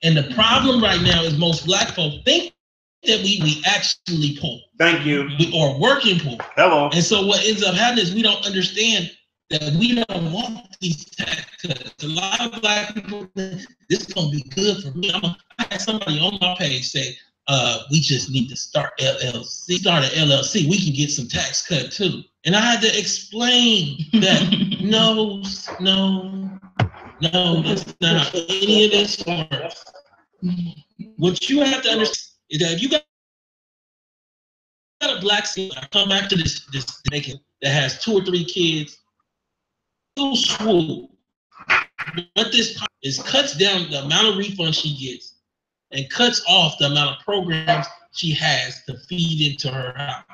And the problem right now is most Black folks think that we actually poor. Thank you. Or working poor. Hello. And so what ends up happening is we don't understand that we don't want these tax cuts. A lot of Black people think this is gonna be good for me. I had somebody on my page say, we just need to start LLC. Start an LLC. We can get some tax cut too. And I had to explain that no, that's not how any of this works. What you have to understand is that if you got a Black scene, I come back to this naked that has 2 or 3 kids. Swoop. What this is cuts down the amount of refunds she gets and cuts off the amount of programs she has to feed into her house.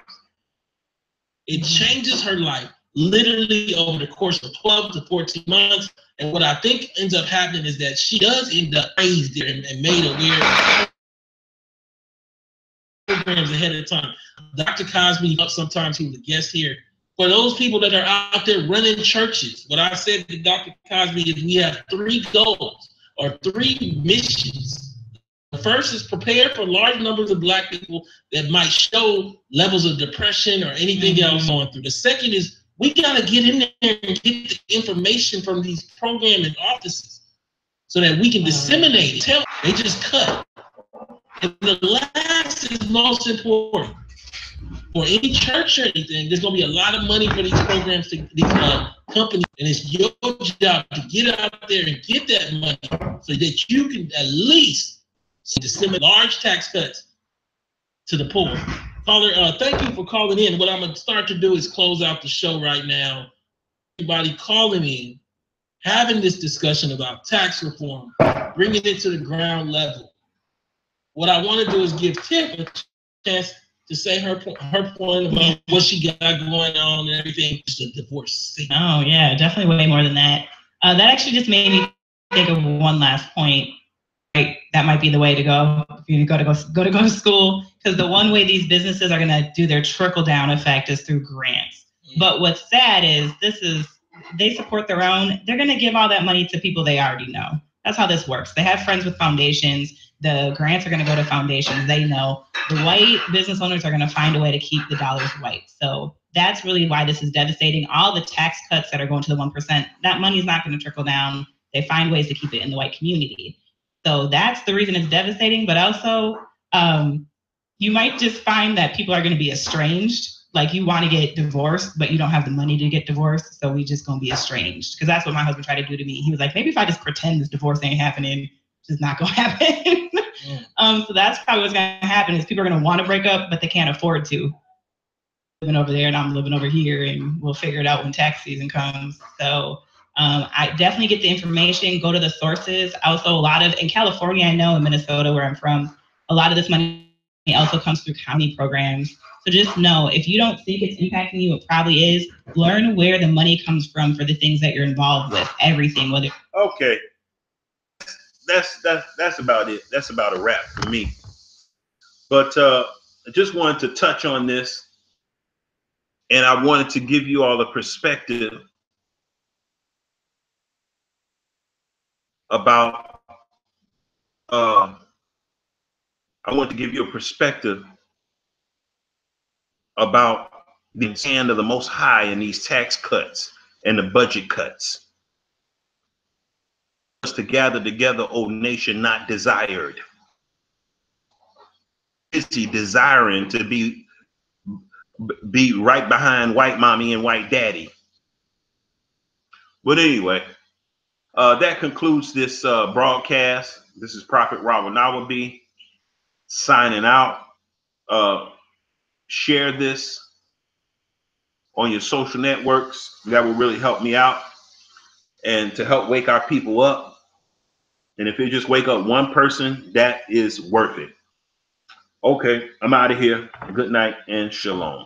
It changes her life literally over the course of 12 to 14 months. And what I think ends up happening is that she does end up raised there and made aware programs ahead of time. Dr. Cosby, sometimes he was a guest here. For those people that are out there running churches, what I said to Dr. Cosby is we have 3 goals or 3 missions. The first is prepare for large numbers of Black people that might show levels of depression or anything else going through. The second is we got to get in there and get the information from these programming offices so that we can disseminate it. They just cut. And the last is most important. For any church or anything, there's going to be a lot of money for these programs, these companies, and it's your job to get out there and get that money so that you can at least disseminate large tax cuts to the poor. Father, thank you for calling in. What I'm going to start to do is close out the show right now. Everybody calling in, having this discussion about tax reform, bringing it to the ground level. What I want to do is give Tiff a chance to say her point about what she got going on and everything. Just a divorce thing. Oh yeah, definitely way more than that. That actually just made me think of one last point. Right, that might be the way to go if you go to school. Because the one way these businesses are going to do their trickle down effect is through grants. But what's sad is they support their own. They're going to give all that money to people they already know. That's how this works. They have friends with foundations. The grants are going to go to foundations. They know the white business owners are going to find a way to keep the dollars white. So that's really why this is devastating. All the tax cuts that are going to the 1%, that money is not going to trickle down. They find ways to keep it in the white community. So that's the reason it's devastating. But also, you might just find that people are going to be estranged. Like you want to get divorced, but you don't have the money to get divorced. So we just going to be estranged. Because that's what my husband tried to do to me. He was like, maybe if I just pretend this divorce ain't happening, it's just not going to happen. So that's probably what's going to happen is people are going to want to break up, but they can't afford to. Living over there and I'm living over here, and we'll figure it out when tax season comes. So I definitely get the information, go to the sources. Also, a lot of, in California, I know in Minnesota where I'm from, a lot of this money also comes through county programs. So just know, if you don't think it's impacting you, it probably is. Learn where the money comes from for the things that you're involved with, everything. Whether okay. That's about it. That's about a wrap for me. But I just wanted to touch on this, and I wanted to give you all a perspective about. I want to give you a perspective about the hand of the Most High in these tax cuts and the budget cuts. To gather together, O nation not desired. Is he desiring to be right behind white mommy and white daddy? But anyway, that concludes this broadcast. This is Prophet Robert Nawabi signing out. Share this on your social networks. That will really help me out and to help wake our people up. And if you just wake up one person, that is worth it. Okay, I'm out of here. Good night and shalom.